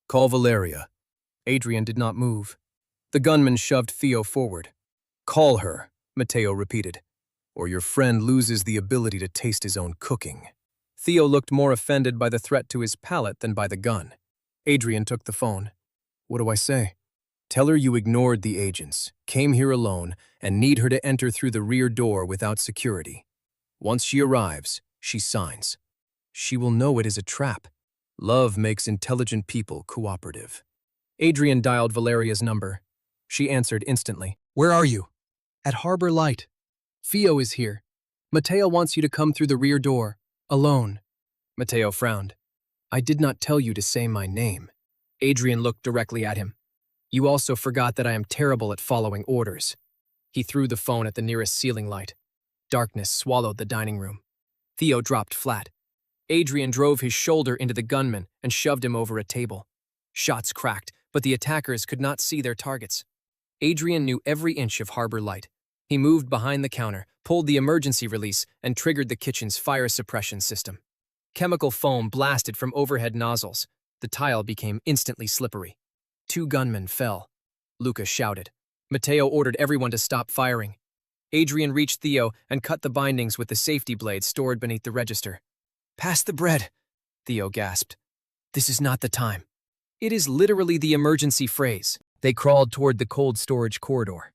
"Call Valeria." Adrian did not move. The gunman shoved Theo forward. "Call her," Mateo repeated, "or your friend loses the ability to taste his own cooking." Theo looked more offended by the threat to his palate than by the gun. Adrian took the phone. "What do I say?" "Tell her you ignored the agents, came here alone, and need her to enter through the rear door without security. Once she arrives, she signs. She will know it is a trap. Love makes intelligent people cooperative." Adrian dialed Valeria's number. She answered instantly. "Where are you?" "At Harbor Light. Theo is here. Mateo wants you to come through the rear door, alone." Mateo frowned. "I did not tell you to say my name." Adrian looked directly at him. "You also forgot that I am terrible at following orders." He threw the phone at the nearest ceiling light. Darkness swallowed the dining room. Theo dropped flat. Adrian drove his shoulder into the gunman and shoved him over a table. Shots cracked, but the attackers could not see their targets. Adrian knew every inch of Harbor Light. He moved behind the counter, pulled the emergency release, and triggered the kitchen's fire suppression system. Chemical foam blasted from overhead nozzles. The tile became instantly slippery. 2 gunmen fell. Luca shouted. Mateo ordered everyone to stop firing. Adrian reached Theo and cut the bindings with the safety blade stored beneath the register. "Pass the bread," Theo gasped. "This is not the time." It is literally the emergency phrase. They crawled toward the cold storage corridor.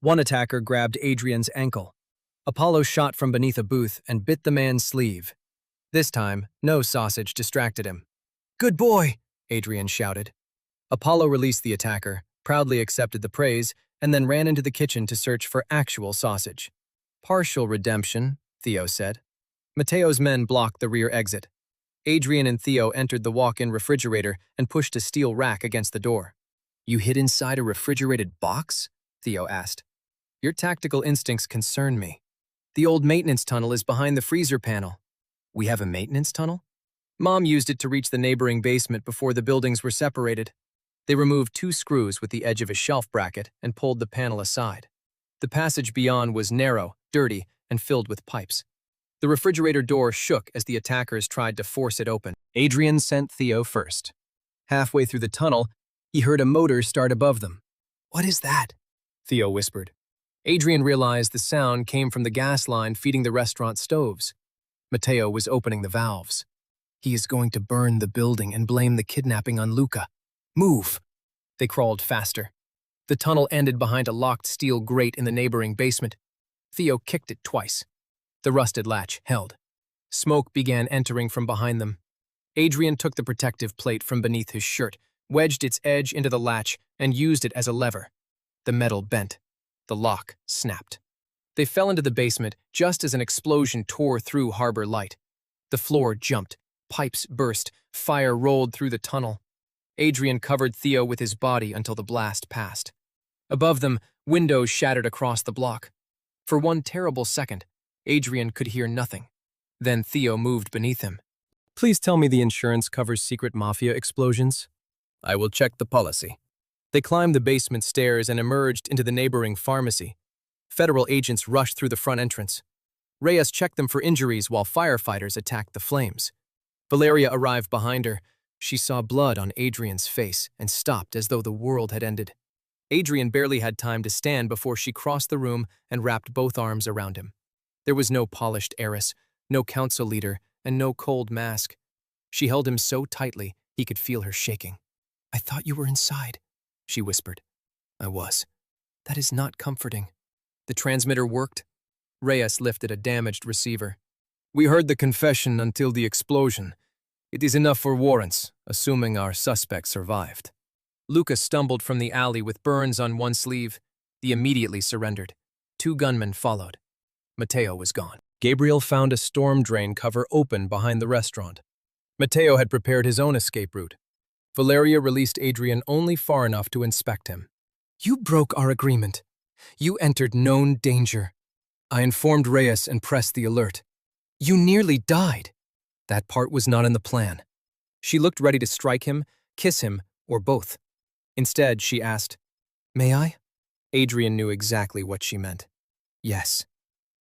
One attacker grabbed Adrian's ankle. Apollo shot from beneath a booth and bit the man's sleeve. This time, no sausage distracted him. "Good boy," Adrian shouted. Apollo released the attacker, proudly accepted the praise, and then ran into the kitchen to search for actual sausage. "Partial redemption," Theo said. Mateo's men blocked the rear exit. Adrian and Theo entered the walk-in refrigerator and pushed a steel rack against the door. "You hid inside a refrigerated box?" Theo asked. "Your tactical instincts concern me. The old maintenance tunnel is behind the freezer panel." "We have a maintenance tunnel?" "Mom used it to reach the neighboring basement before the buildings were separated." They removed 2 screws with the edge of a shelf bracket and pulled the panel aside. The passage beyond was narrow, dirty, and filled with pipes. The refrigerator door shook as the attackers tried to force it open. Adrian sent Theo first. Halfway through the tunnel, he heard a motor start above them. "What is that?" Theo whispered. Adrian realized the sound came from the gas line feeding the restaurant stoves. Mateo was opening the valves. He is going to burn the building and blame the kidnapping on Luca. Move! They crawled faster. The tunnel ended behind a locked steel grate in the neighboring basement. Theo kicked it twice. The rusted latch held. Smoke began entering from behind them. Adrian took the protective plate from beneath his shirt, wedged its edge into the latch, and used it as a lever. The metal bent. The lock snapped. They fell into the basement just as an explosion tore through Harbor Light. The floor jumped. Pipes burst. Fire rolled through the tunnel. Adrian covered Theo with his body until the blast passed. Above them, windows shattered across the block. For one terrible second, Adrian could hear nothing. Then Theo moved beneath him. Please tell me the insurance covers secret mafia explosions. I will check the policy. They climbed the basement stairs and emerged into the neighboring pharmacy. Federal agents rushed through the front entrance. Reyes checked them for injuries while firefighters attacked the flames. Valeria arrived behind her. She saw blood on Adrian's face and stopped as though the world had ended. Adrian barely had time to stand before she crossed the room and wrapped both arms around him. There was no polished heiress, no council leader, and no cold mask. She held him so tightly he could feel her shaking. "I thought you were inside," she whispered. "I was." "That is not comforting." The transmitter worked. Reyes lifted a damaged receiver. "We heard the confession until the explosion. It is enough for warrants, assuming our suspect survived." Luca stumbled from the alley with burns on one sleeve. He immediately surrendered. 2 gunmen followed. Matteo was gone. Gabriel found a storm drain cover open behind the restaurant. Matteo had prepared his own escape route. Valeria released Adrian only far enough to inspect him. You broke our agreement. You entered known danger. I informed Reyes and pressed the alert. You nearly died. That part was not in the plan. She looked ready to strike him, kiss him, or both. Instead, she asked, "May I?" Adrian knew exactly what she meant. Yes.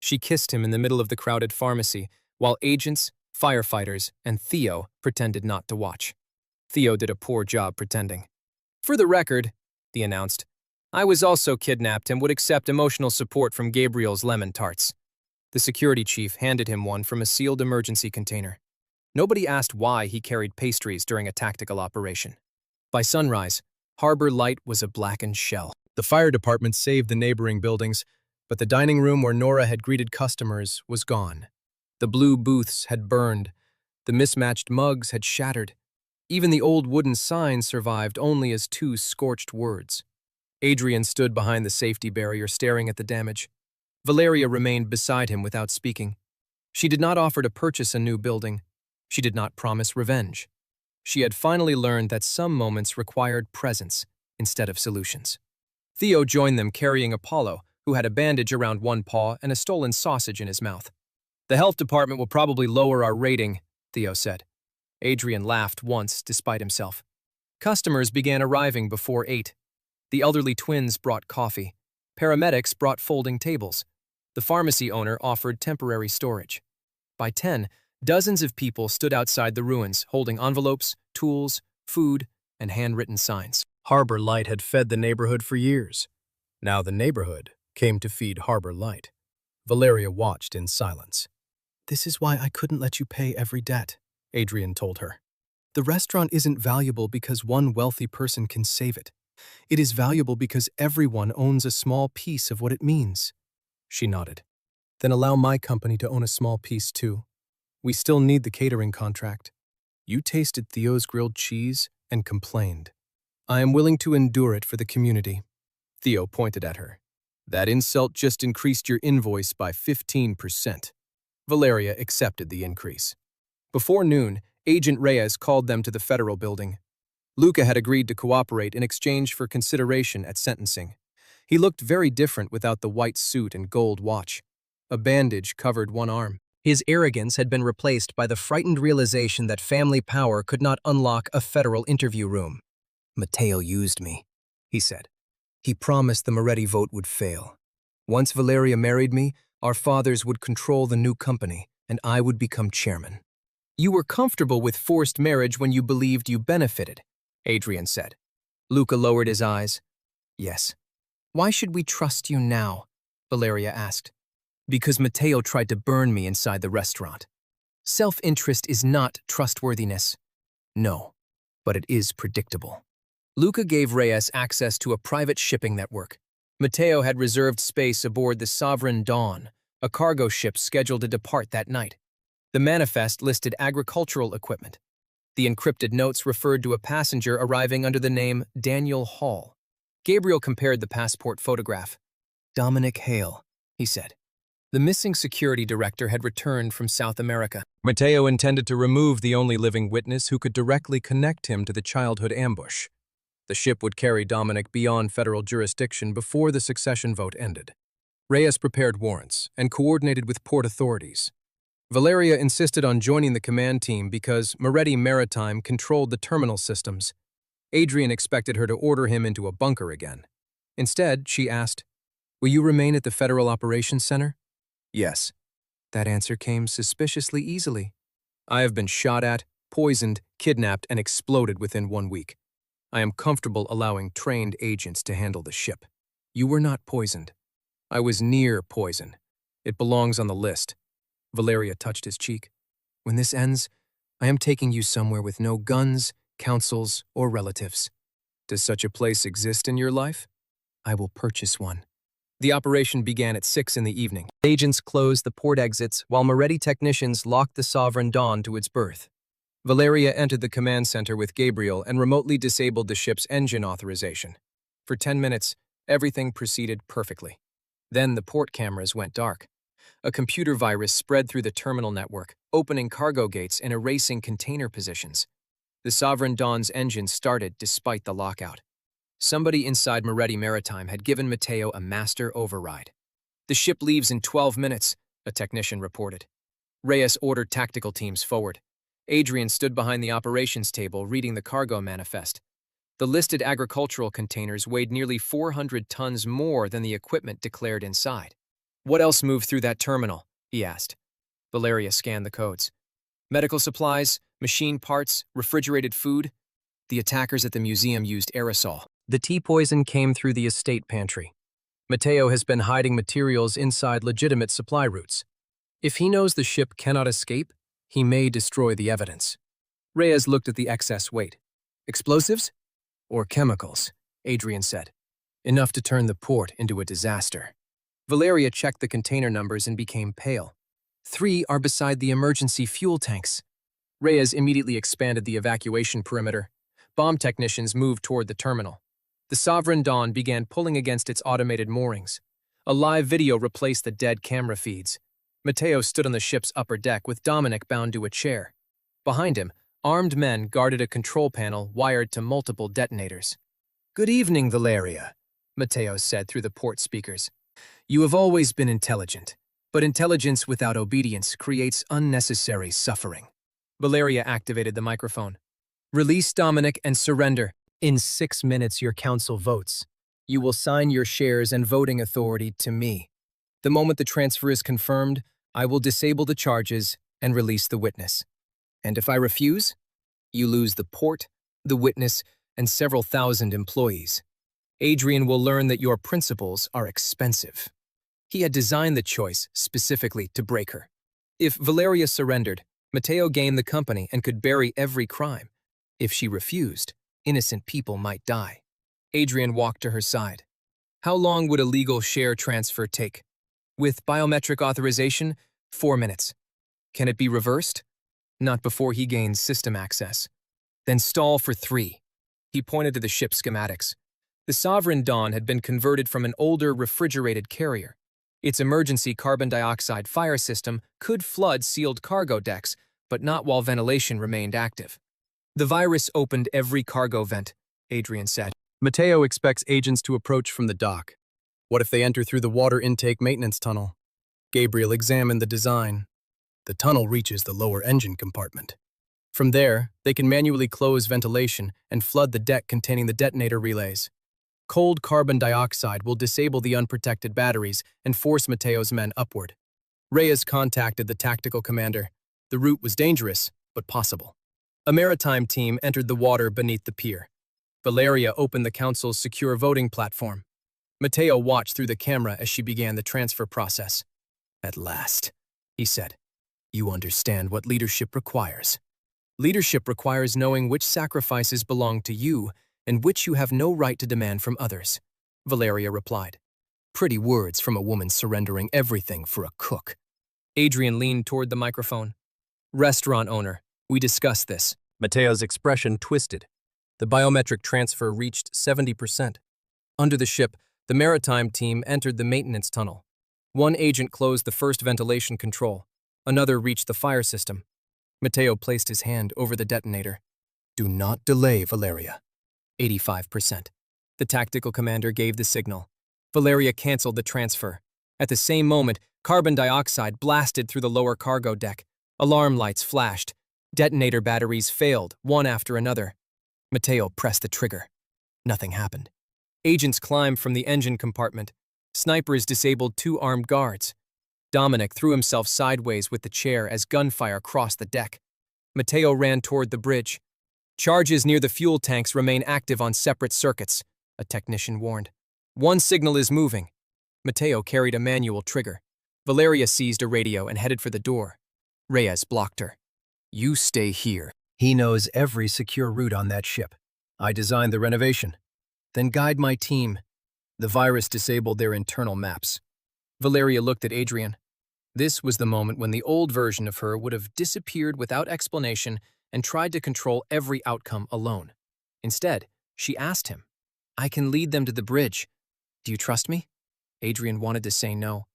She kissed him in the middle of the crowded pharmacy, while agents, firefighters, and Theo pretended not to watch. Theo did a poor job pretending. "For the record," he announced, "I was also kidnapped and would accept emotional support from Gabriel's lemon tarts." The security chief handed him one from a sealed emergency container. Nobody asked why he carried pastries during a tactical operation. By sunrise, Harbor Light was a blackened shell. The fire department saved the neighboring buildings, but the dining room where Nora had greeted customers was gone. The blue booths had burned. The mismatched mugs had shattered. Even the old wooden signs survived only as 2 scorched words. Adrian stood behind the safety barrier staring at the damage. Valeria remained beside him without speaking. She did not offer to purchase a new building. She did not promise revenge. She had finally learned that some moments required presence instead of solutions. Theo joined them carrying Apollo, who had a bandage around one paw and a stolen sausage in his mouth. "The health department will probably lower our rating," Theo said. Adrian laughed once, despite himself. Customers began arriving before 8. The elderly twins brought coffee. Paramedics brought folding tables. The pharmacy owner offered temporary storage. By 10, dozens of people stood outside the ruins, holding envelopes, tools, food, and handwritten signs. Harbor Light had fed the neighborhood for years. Now the neighborhood came to feed Harbor Light. Valeria watched in silence. "This is why I couldn't let you pay every debt," Adrian told her. "The restaurant isn't valuable because one wealthy person can save it. It is valuable because everyone owns a small piece of what it means." She nodded. "Then allow my company to own a small piece too. We still need the catering contract. You tasted Theo's grilled cheese and complained. I am willing to endure it for the community." Theo pointed at her. "That insult just increased your invoice by 15%. Valeria accepted the increase. Before noon, Agent Reyes called them to the federal building. Luca had agreed to cooperate in exchange for consideration at sentencing. He looked very different without the white suit and gold watch. A bandage covered one arm. His arrogance had been replaced by the frightened realization that family power could not unlock a federal interview room. "Matteo used me," he said. "He promised the Moretti vote would fail. Once Valeria married me, our fathers would control the new company, and I would become chairman." "You were comfortable with forced marriage when you believed you benefited," Adrian said. Luca lowered his eyes. "Yes." "Why should we trust you now?" Valeria asked. "Because Matteo tried to burn me inside the restaurant." Self-interest is not trustworthiness. No, but it is predictable. Luca gave Reyes access to a private shipping network. Matteo had reserved space aboard the Sovereign Dawn, a cargo ship scheduled to depart that night. The manifest listed agricultural equipment. The encrypted notes referred to a passenger arriving under the name Daniel Hall. Gabriel compared the passport photograph. Dominic Hale, he said. The missing security director had returned from South America. Matteo intended to remove the only living witness who could directly connect him to the childhood ambush. The ship would carry Dominic beyond federal jurisdiction before the succession vote ended. Reyes prepared warrants and coordinated with port authorities. Valeria insisted on joining the command team because Moretti Maritime controlled the terminal systems. Adrian expected her to order him into a bunker again. Instead, she asked, "Will you remain at the Federal Operations Center?" "Yes." That answer came suspiciously easily. "I have been shot at, poisoned, kidnapped, and exploded within 1 week. I am comfortable allowing trained agents to handle the ship. You were not poisoned. I was near poison. It belongs on the list." Valeria touched his cheek. "When this ends, I am taking you somewhere with no guns, councils, or relatives. Does such a place exist in your life? I will purchase one." The operation began at 6 in the evening. Agents closed the port exits while Moretti technicians locked the Sovereign Dawn to its berth. Valeria entered the command center with Gabriel and remotely disabled the ship's engine authorization. For 10 minutes, everything proceeded perfectly. Then the port cameras went dark. A computer virus spread through the terminal network, opening cargo gates and erasing container positions. The Sovereign Dawn's engine started despite the lockout. Somebody inside Moretti Maritime had given Matteo a master override. "The ship leaves in 12 minutes, a technician reported. Reyes ordered tactical teams forward. Adrian stood behind the operations table reading the cargo manifest. The listed agricultural containers weighed nearly 400 tons more than the equipment declared inside. "What else moved through that terminal?" he asked. Valeria scanned the codes. "Medical supplies, machine parts, refrigerated food." The attackers at the museum used aerosol. The tea poison came through the estate pantry. Matteo has been hiding materials inside legitimate supply routes. If he knows the ship cannot escape, he may destroy the evidence. Reyes looked at the excess weight. "Explosives? Or chemicals?" Adrian said. "Enough to turn the port into a disaster." Valeria checked the container numbers and became pale. 3 are beside the emergency fuel tanks. Reyes immediately expanded the evacuation perimeter. Bomb technicians moved toward the terminal. The Sovereign Dawn began pulling against its automated moorings. A live video replaced the dead camera feeds. Matteo stood on the ship's upper deck with Dominic bound to a chair. Behind him, armed men guarded a control panel wired to multiple detonators. "Good evening, Valeria," Matteo said through the port speakers. "You have always been intelligent, but intelligence without obedience creates unnecessary suffering." Valeria activated the microphone. "Release Dominic and surrender. In 6 minutes your council votes. You will sign your shares and voting authority to me. The moment the transfer is confirmed, I will disable the charges and release the witness. And if I refuse, you lose the port, the witness, and several thousand employees. Adrian will learn that your principles are expensive." He had designed the choice specifically to break her. If Valeria surrendered, Matteo gained the company and could bury every crime. If she refused, innocent people might die. Adrian walked to her side. "How long would a legal share transfer take?" "With biometric authorization, 4 minutes. Can it be reversed?" "Not before he gains system access." "Then stall for 3. He pointed to the ship's schematics. The Sovereign Dawn had been converted from an older refrigerated carrier. Its emergency carbon dioxide fire system could flood sealed cargo decks, but not while ventilation remained active. "The virus opened every cargo vent," Adrian said. "Matteo expects agents to approach from the dock. What if they enter through the water intake maintenance tunnel?" Gabriel examined the design. "The tunnel reaches the lower engine compartment. From there, they can manually close ventilation and flood the deck containing the detonator relays. Cold carbon dioxide will disable the unprotected batteries and force Matteo's men upward." Reyes contacted the tactical commander. The route was dangerous, but possible. A maritime team entered the water beneath the pier. Valeria opened the council's secure voting platform. Matteo watched through the camera as she began the transfer process. "At last," he said. You understand what leadership requires. Leadership requires knowing which sacrifices belong to you and which you have no right to demand from others, Valeria replied. Pretty words from a woman surrendering everything for a cook. Adrian leaned toward the microphone. Restaurant owner, we discussed this. Mateo's expression twisted. The biometric transfer reached 70%. Under the ship, the maritime team entered the maintenance tunnel. One agent closed the first ventilation control. Another reached the fire system. Mateo placed his hand over the detonator. Do not delay, Valeria. 85%. The tactical commander gave the signal. Valeria canceled the transfer. At the same moment, carbon dioxide blasted through the lower cargo deck. Alarm lights flashed. Detonator batteries failed, one after another. Mateo pressed the trigger. Nothing happened. Agents climbed from the engine compartment. Snipers disabled two armed guards. Dominic threw himself sideways with the chair as gunfire crossed the deck. Mateo ran toward the bridge. Charges near the fuel tanks remain active on separate circuits, a technician warned. One signal is moving. Mateo carried a manual trigger. Valeria seized a radio and headed for the door. Reyes blocked her. You stay here. He knows every secure route on that ship. I designed the renovation. Then guide my team. The virus disabled their internal maps. Valeria looked at Adrian. This was the moment when the old version of her would have disappeared without explanation and tried to control every outcome alone. Instead, she asked him, I can lead them to the bridge. Do you trust me? Adrian wanted to say no.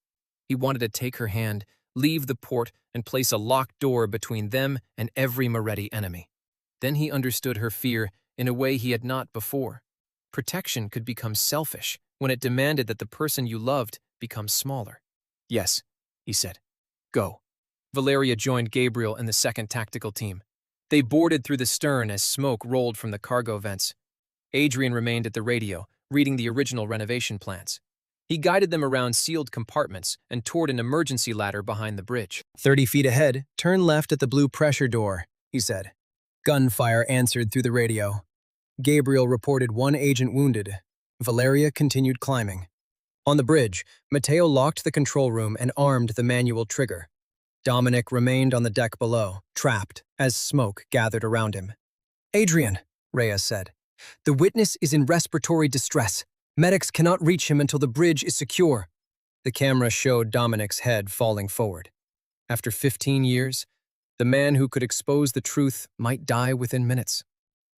He wanted to take her hand, leave the port, and place a locked door between them and every Moretti enemy. Then he understood her fear in a way he had not before. Protection could become selfish when it demanded that the person you loved become smaller. Yes, he said. Go. Valeria joined Gabriel and the second tactical team. They boarded through the stern as smoke rolled from the cargo vents. Adrian remained at the radio, reading the original renovation plans. He guided them around sealed compartments and toward an emergency ladder behind the bridge. 30 feet ahead, turn left at the blue pressure door, he said. Gunfire answered through the radio. Gabriel reported one agent wounded. Valeria continued climbing. On the bridge, Mateo locked the control room and armed the manual trigger. Dominic remained on the deck below, trapped, as smoke gathered around him. Adrian, Reyes said, the witness is in respiratory distress. Medics cannot reach him until the bridge is secure. The camera showed Dominic's head falling forward. After 15 years, the man who could expose the truth might die within minutes.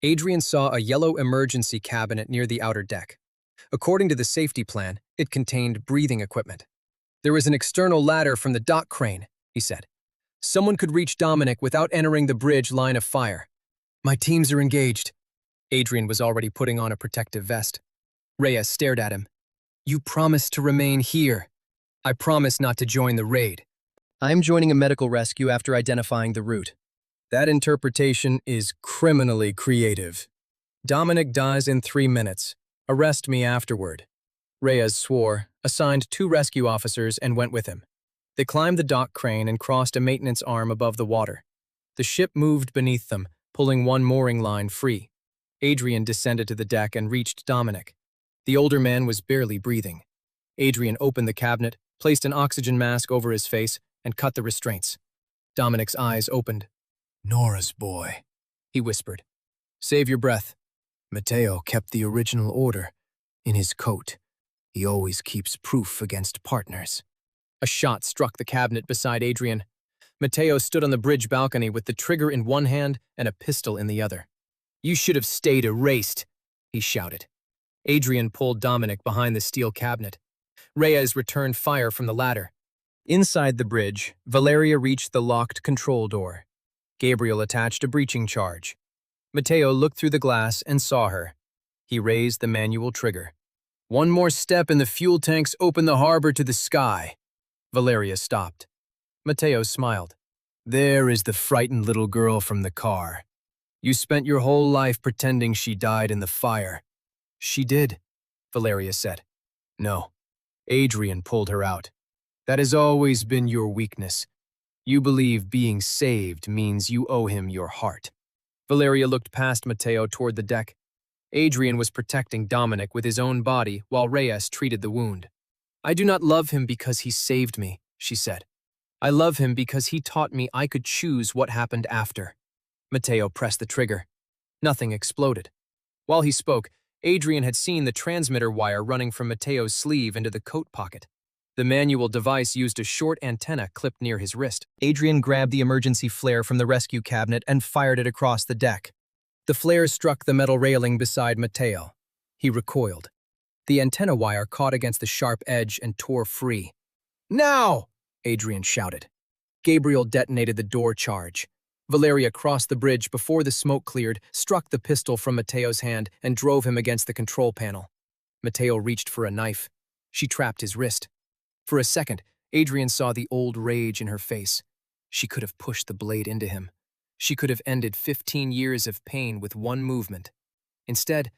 Adrian saw a yellow emergency cabinet near the outer deck. According to the safety plan, it contained breathing equipment. There was an external ladder from the dock crane, he said. Someone could reach Dominic without entering the bridge line of fire. My teams are engaged. Adrian was already putting on a protective vest. Reyes stared at him. You promised to remain here. I promise not to join the raid. I'm joining a medical rescue after identifying the route. That interpretation is criminally creative. Dominic dies in 3 minutes. Arrest me afterward. Reyes swore, assigned 2 rescue officers, and went with him. They climbed the dock crane and crossed a maintenance arm above the water. The ship moved beneath them, pulling one mooring line free. Adrian descended to the deck and reached Dominic. The older man was barely breathing. Adrian opened the cabinet, placed an oxygen mask over his face, and cut the restraints. Dominic's eyes opened. Nora's boy, he whispered. Save your breath. Mateo kept the original order in his coat. He always keeps proof against partners. A shot struck the cabinet beside Adrian. Mateo stood on the bridge balcony with the trigger in one hand and a pistol in the other. You should have stayed erased, he shouted. Adrian pulled Dominic behind the steel cabinet. Reyes returned fire from the ladder. Inside the bridge, Valeria reached the locked control door. Gabriel attached a breaching charge. Mateo looked through the glass and saw her. He raised the manual trigger. One more step and the fuel tanks open the harbor to the sky. Valeria stopped. Mateo smiled. There is the frightened little girl from the car. You spent your whole life pretending she died in the fire. She did, Valeria said. No, Adrian pulled her out. That has always been your weakness. You believe being saved means you owe him your heart. Valeria looked past Mateo toward the deck. Adrian was protecting Dominic with his own body while Reyes treated the wound. I do not love him because he saved me, she said. I love him because he taught me I could choose what happened after. Matteo pressed the trigger. Nothing exploded. While he spoke, Adrian had seen the transmitter wire running from Matteo's sleeve into the coat pocket. The manual device used a short antenna clipped near his wrist. Adrian grabbed the emergency flare from the rescue cabinet and fired it across the deck. The flare struck the metal railing beside Matteo. He recoiled. The antenna wire caught against the sharp edge and tore free. "Now!" Adrian shouted. Gabriel detonated the door charge. Valeria crossed the bridge before the smoke cleared, struck the pistol from Matteo's hand, and drove him against the control panel. Matteo reached for a knife. She trapped his wrist. For a second, Adrian saw the old rage in her face. She could have pushed the blade into him. She could have ended 15 years of pain with one movement. Instead,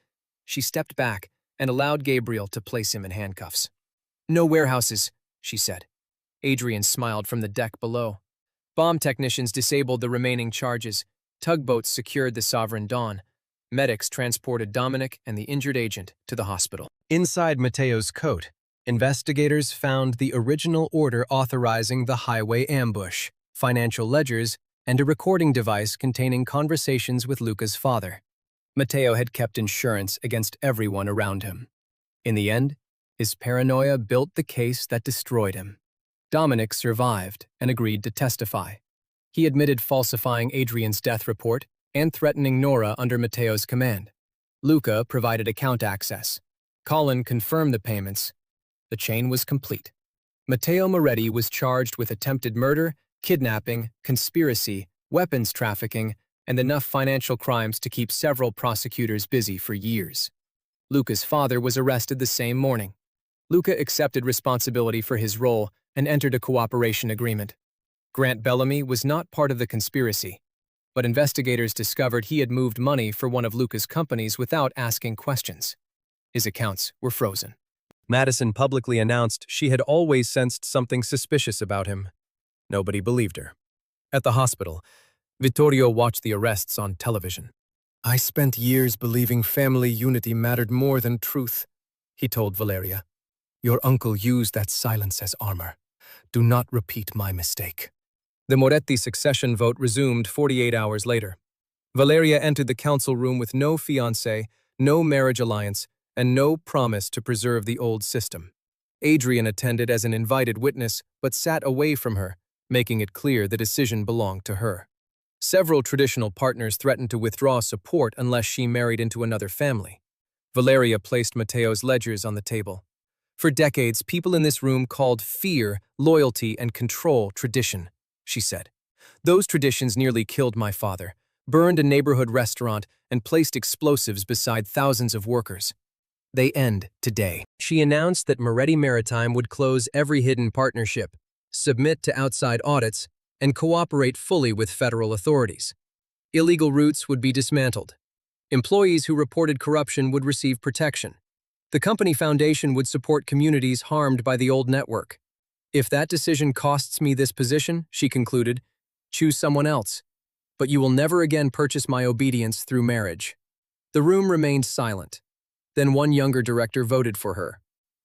she stepped back and allowed Gabriel to place him in handcuffs. "No warehouses," she said. Adrian smiled from the deck below. Bomb technicians disabled the remaining charges. Tugboats secured the Sovereign Dawn. Medics transported Dominic and the injured agent to the hospital. Inside Matteo's coat, investigators found the original order authorizing the highway ambush, financial ledgers, and a recording device containing conversations with Luca's father. Matteo had kept insurance against everyone around him. In the end, his paranoia built the case that destroyed him. Dominic survived and agreed to testify. He admitted falsifying Adrian's death report and threatening Nora under Matteo's command. Luca provided account access. Colin confirmed the payments. The chain was complete. Matteo Moretti was charged with attempted murder, kidnapping, conspiracy, weapons trafficking, and enough financial crimes to keep several prosecutors busy for years. Luca's father was arrested the same morning. Luca accepted responsibility for his role and entered a cooperation agreement. Grant Bellamy was not part of the conspiracy, but investigators discovered he had moved money for one of Luca's companies without asking questions. His accounts were frozen. Madison publicly announced she had always sensed something suspicious about him. Nobody believed her. At the hospital, Vittorio watched the arrests on television. "I spent years believing family unity mattered more than truth," he told Valeria. "Your uncle used that silence as armor. Do not repeat my mistake." The Moretti succession vote resumed 48 hours later. Valeria entered the council room with no fiancé, no marriage alliance, and no promise to preserve the old system. Adrian attended as an invited witness, but sat away from her, making it clear the decision belonged to her. Several traditional partners threatened to withdraw support unless she married into another family. Valeria placed Matteo's ledgers on the table. "For decades, people in this room called fear, loyalty, and control tradition," she said. "Those traditions nearly killed my father, burned a neighborhood restaurant, and placed explosives beside thousands of workers. They end today." She announced that Moretti Maritime would close every hidden partnership, submit to outside audits, and cooperate fully with federal authorities. Illegal routes would be dismantled. Employees who reported corruption would receive protection. The company foundation would support communities harmed by the old network. "If that decision costs me this position," she concluded, "choose someone else. But you will never again purchase my obedience through marriage." The room remained silent. Then one younger director voted for her.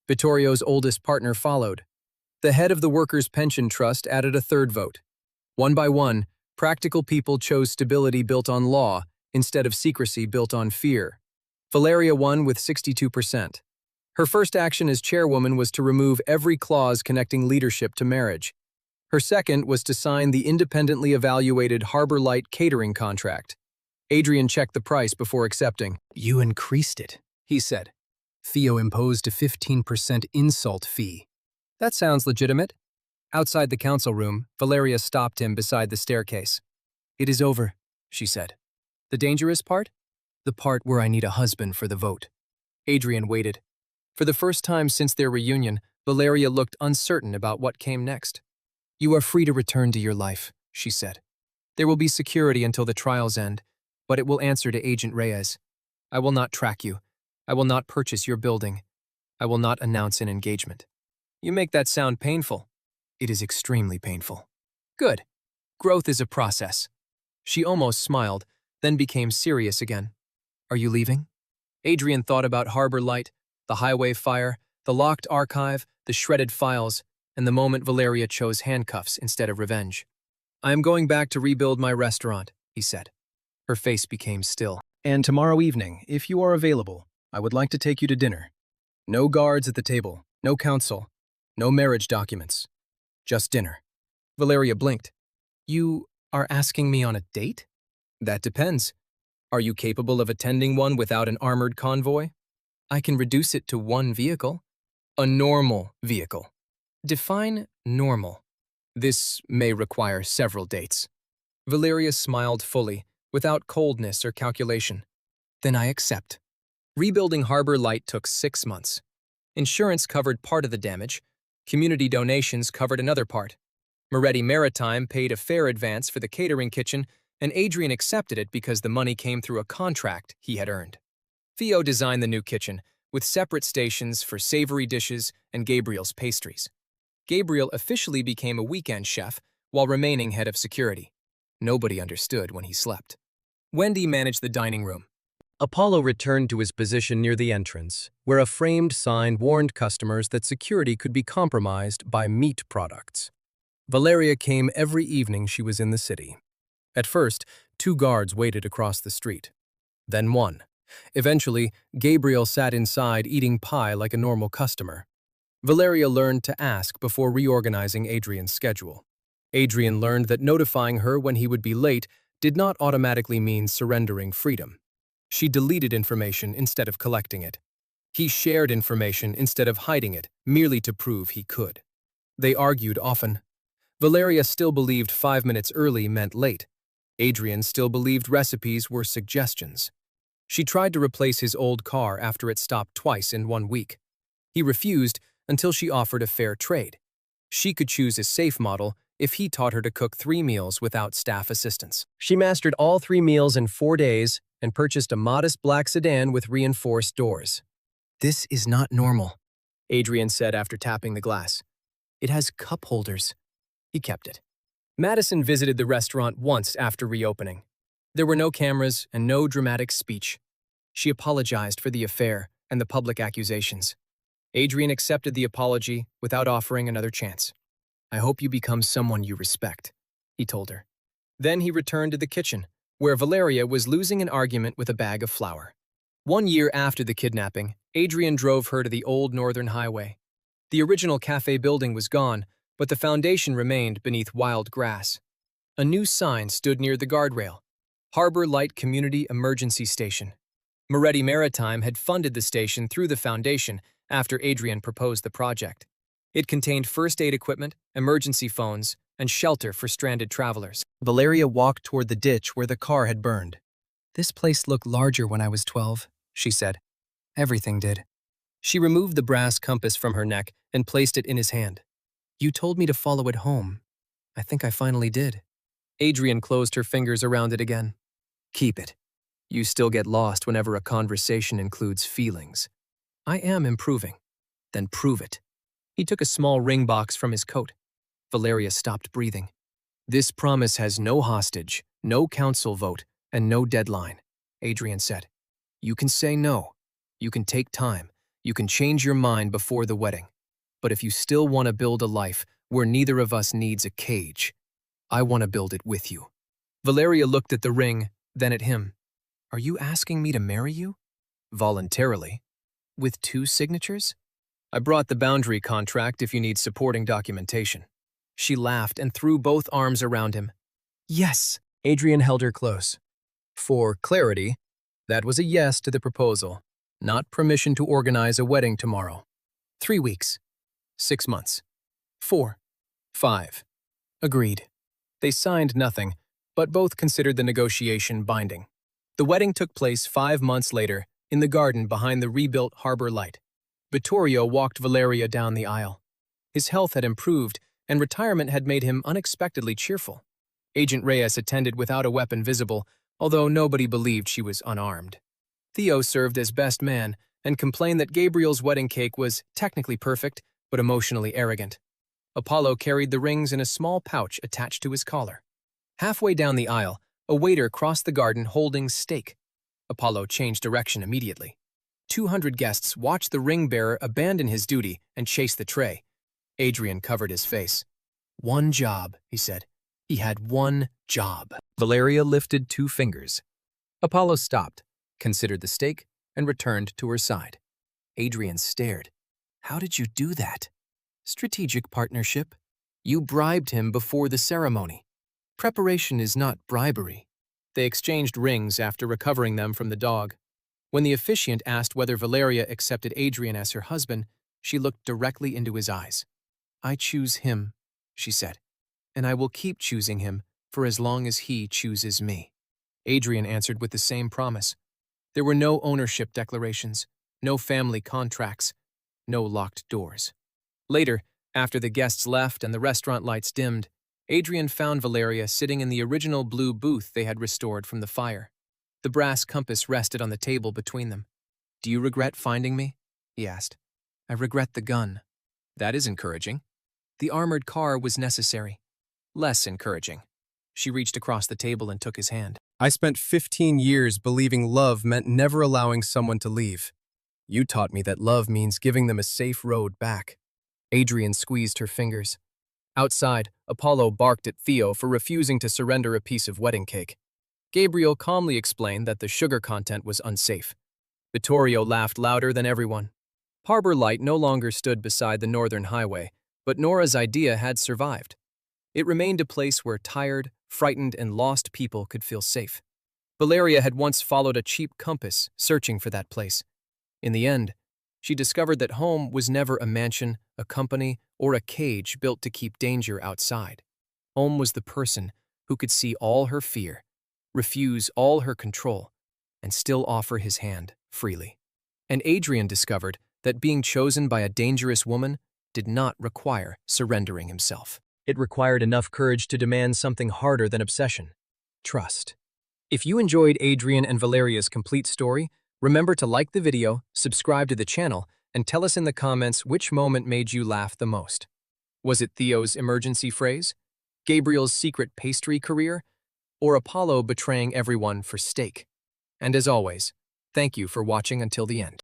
Vittorio's oldest partner followed. The head of the Workers' Pension Trust added a third vote. One by one, practical people chose stability built on law instead of secrecy built on fear. Valeria won with 62%. Her first action as chairwoman was to remove every clause connecting leadership to marriage. Her second was to sign the independently evaluated Harbor Light catering contract. Adrian checked the price before accepting. "You increased it," he said. "Theo imposed a 15% insult fee." "That sounds legitimate." Outside the council room, Valeria stopped him beside the staircase. "It is over," she said. "The dangerous part?" "The part where I need a husband for the vote." Adrian waited. For the first time since their reunion, Valeria looked uncertain about what came next. "You are free to return to your life," she said. "There will be security until the trials end, but it will answer to Agent Reyes. I will not track you. I will not purchase your building. I will not announce an engagement." "You make that sound painful." "It is extremely painful." "Good. Growth is a process." She almost smiled, then became serious again. "Are you leaving?" Adrian thought about Harbor Light, the highway fire, the locked archive, the shredded files. and the moment Valeria chose handcuffs instead of revenge. "I am going back to rebuild my restaurant," he said. Her face became still. "And tomorrow evening, if you are available, I would like to take you to dinner. No guards at the table, no counsel, no marriage documents. Just dinner." Valeria blinked. "You are asking me on a date?" "That depends. Are you capable of attending one without an armored convoy?" "I can reduce it to one vehicle." "A normal vehicle." "Define normal." "This may require several dates." Valeria smiled fully, without coldness or calculation. "Then I accept." Rebuilding Harbor Light took 6 months. Insurance covered part of the damage. Community donations covered another part. Moretti Maritime paid a fair advance for the catering kitchen, and Adrian accepted it because the money came through a contract he had earned. Theo designed the new kitchen, with separate stations for savory dishes and Gabriel's pastries. Gabriel officially became a weekend chef while remaining head of security. Nobody understood when he slept. Wendy managed the dining room. Apollo returned to his position near the entrance, where a framed sign warned customers that security could be compromised by meat products. Valeria came every evening she was in the city. At first, 2 guards waited across the street. Then 1. Eventually, Gabriel sat inside eating pie like a normal customer. Valeria learned to ask before reorganizing Adrian's schedule. Adrian learned that notifying her when he would be late did not automatically mean surrendering freedom. She deleted information instead of collecting it. He shared information instead of hiding it, merely to prove he could. They argued often. Valeria still believed 5 minutes early meant late. Adrian still believed recipes were suggestions. She tried to replace his old car after it stopped twice in 1 week. He refused until she offered a fair trade. She could choose a safe model if he taught her to cook 3 meals without staff assistance. She mastered all 3 meals in 4 days and purchased a modest black sedan with reinforced doors. "This is not normal," Adrian said after tapping the glass. "It has cup holders." He kept it. Madison visited the restaurant once after reopening. There were no cameras and no dramatic speech. She apologized for the affair and the public accusations. Adrian accepted the apology without offering another chance. "I hope you become someone you respect," he told her. Then he returned to the kitchen, where Valeria was losing an argument with a bag of flour. 1 year after the kidnapping, Adrian drove her to the old Northern Highway. The original cafe building was gone, but the foundation remained beneath wild grass. A new sign stood near the guardrail: Harbor Light Community Emergency Station. Moretti Maritime had funded the station through the foundation after Adrian proposed the project. It contained first aid equipment, emergency phones, and shelter for stranded travelers. Valeria walked toward the ditch where the car had burned. "This place looked larger when I was 12, she said. "Everything did." She removed the brass compass from her neck and placed it in his hand. "You told me to follow it home. I think I finally did." Adrian closed her fingers around it again. "Keep it. You still get lost whenever a conversation includes feelings." "I am improving." "Then prove it." He took a small ring box from his coat. Valeria stopped breathing. "This promise has no hostage, no council vote, and no deadline," Adrian said. "You can say no. You can take time. You can change your mind before the wedding. But if you still want to build a life where neither of us needs a cage, I want to build it with you." Valeria looked at the ring, then at him. "Are you asking me to marry you?" "Voluntarily." "With 2 signatures?" "I brought the boundary contract if you need supporting documentation." She laughed and threw both arms around him. "Yes." Adrian held her close. For clarity, that was a yes to the proposal, not permission to organize a wedding tomorrow. 3 weeks. 6 months. 4. 5. Agreed. They signed nothing, but both considered the negotiation binding. The wedding took place 5 months later in the garden behind the rebuilt Harbor Light. Vittorio walked Valeria down the aisle. His health had improved, and retirement had made him unexpectedly cheerful. Agent Reyes attended without a weapon visible, although nobody believed she was unarmed. Theo served as best man and complained that Gabriel's wedding cake was technically perfect, but emotionally arrogant. Apollo carried the rings in a small pouch attached to his collar. Halfway down the aisle, a waiter crossed the garden holding steak. Apollo changed direction immediately. 200 guests watched the ring bearer abandon his duty and chase the tray. Adrian covered his face. One job, he said. He had one job. Valeria lifted 2 fingers. Apollo stopped, considered the steak, and returned to her side. Adrian stared. How did you do that? Strategic partnership. You bribed him before the ceremony. Preparation is not bribery. They exchanged rings after recovering them from the dog. When the officiant asked whether Valeria accepted Adrian as her husband, she looked directly into his eyes. I choose him, she said, and I will keep choosing him for as long as he chooses me. Adrian answered with the same promise. There were no ownership declarations, no family contracts, no locked doors. Later, after the guests left and the restaurant lights dimmed, Adrian found Valeria sitting in the original blue booth they had restored from the fire. The brass compass rested on the table between them. Do you regret finding me? He asked. I regret the gun. That is encouraging. The armored car was necessary. Less encouraging. She reached across the table and took his hand. I spent 15 years believing love meant never allowing someone to leave. You taught me that love means giving them a safe road back. Adrian squeezed her fingers. Outside, Apollo barked at Theo for refusing to surrender a piece of wedding cake. Gabriel calmly explained that the sugar content was unsafe. Vittorio laughed louder than everyone. Harbor Light no longer stood beside the northern highway, but Nora's idea had survived. It remained a place where tired, frightened, and lost people could feel safe. Valeria had once followed a cheap compass, searching for that place. In the end, she discovered that home was never a mansion, a company, or a cage built to keep danger outside. Home was the person who could see all her fear, refuse all her control, and still offer his hand freely. And Adrian discovered that being chosen by a dangerous woman did not require surrendering himself. It required enough courage to demand something harder than obsession: trust. If you enjoyed Adrian and Valeria's complete story, remember to like the video, subscribe to the channel, and tell us in the comments which moment made you laugh the most. Was it Theo's emergency phrase, Gabriel's secret pastry career, or Apollo betraying everyone for steak? And as always, thank you for watching until the end.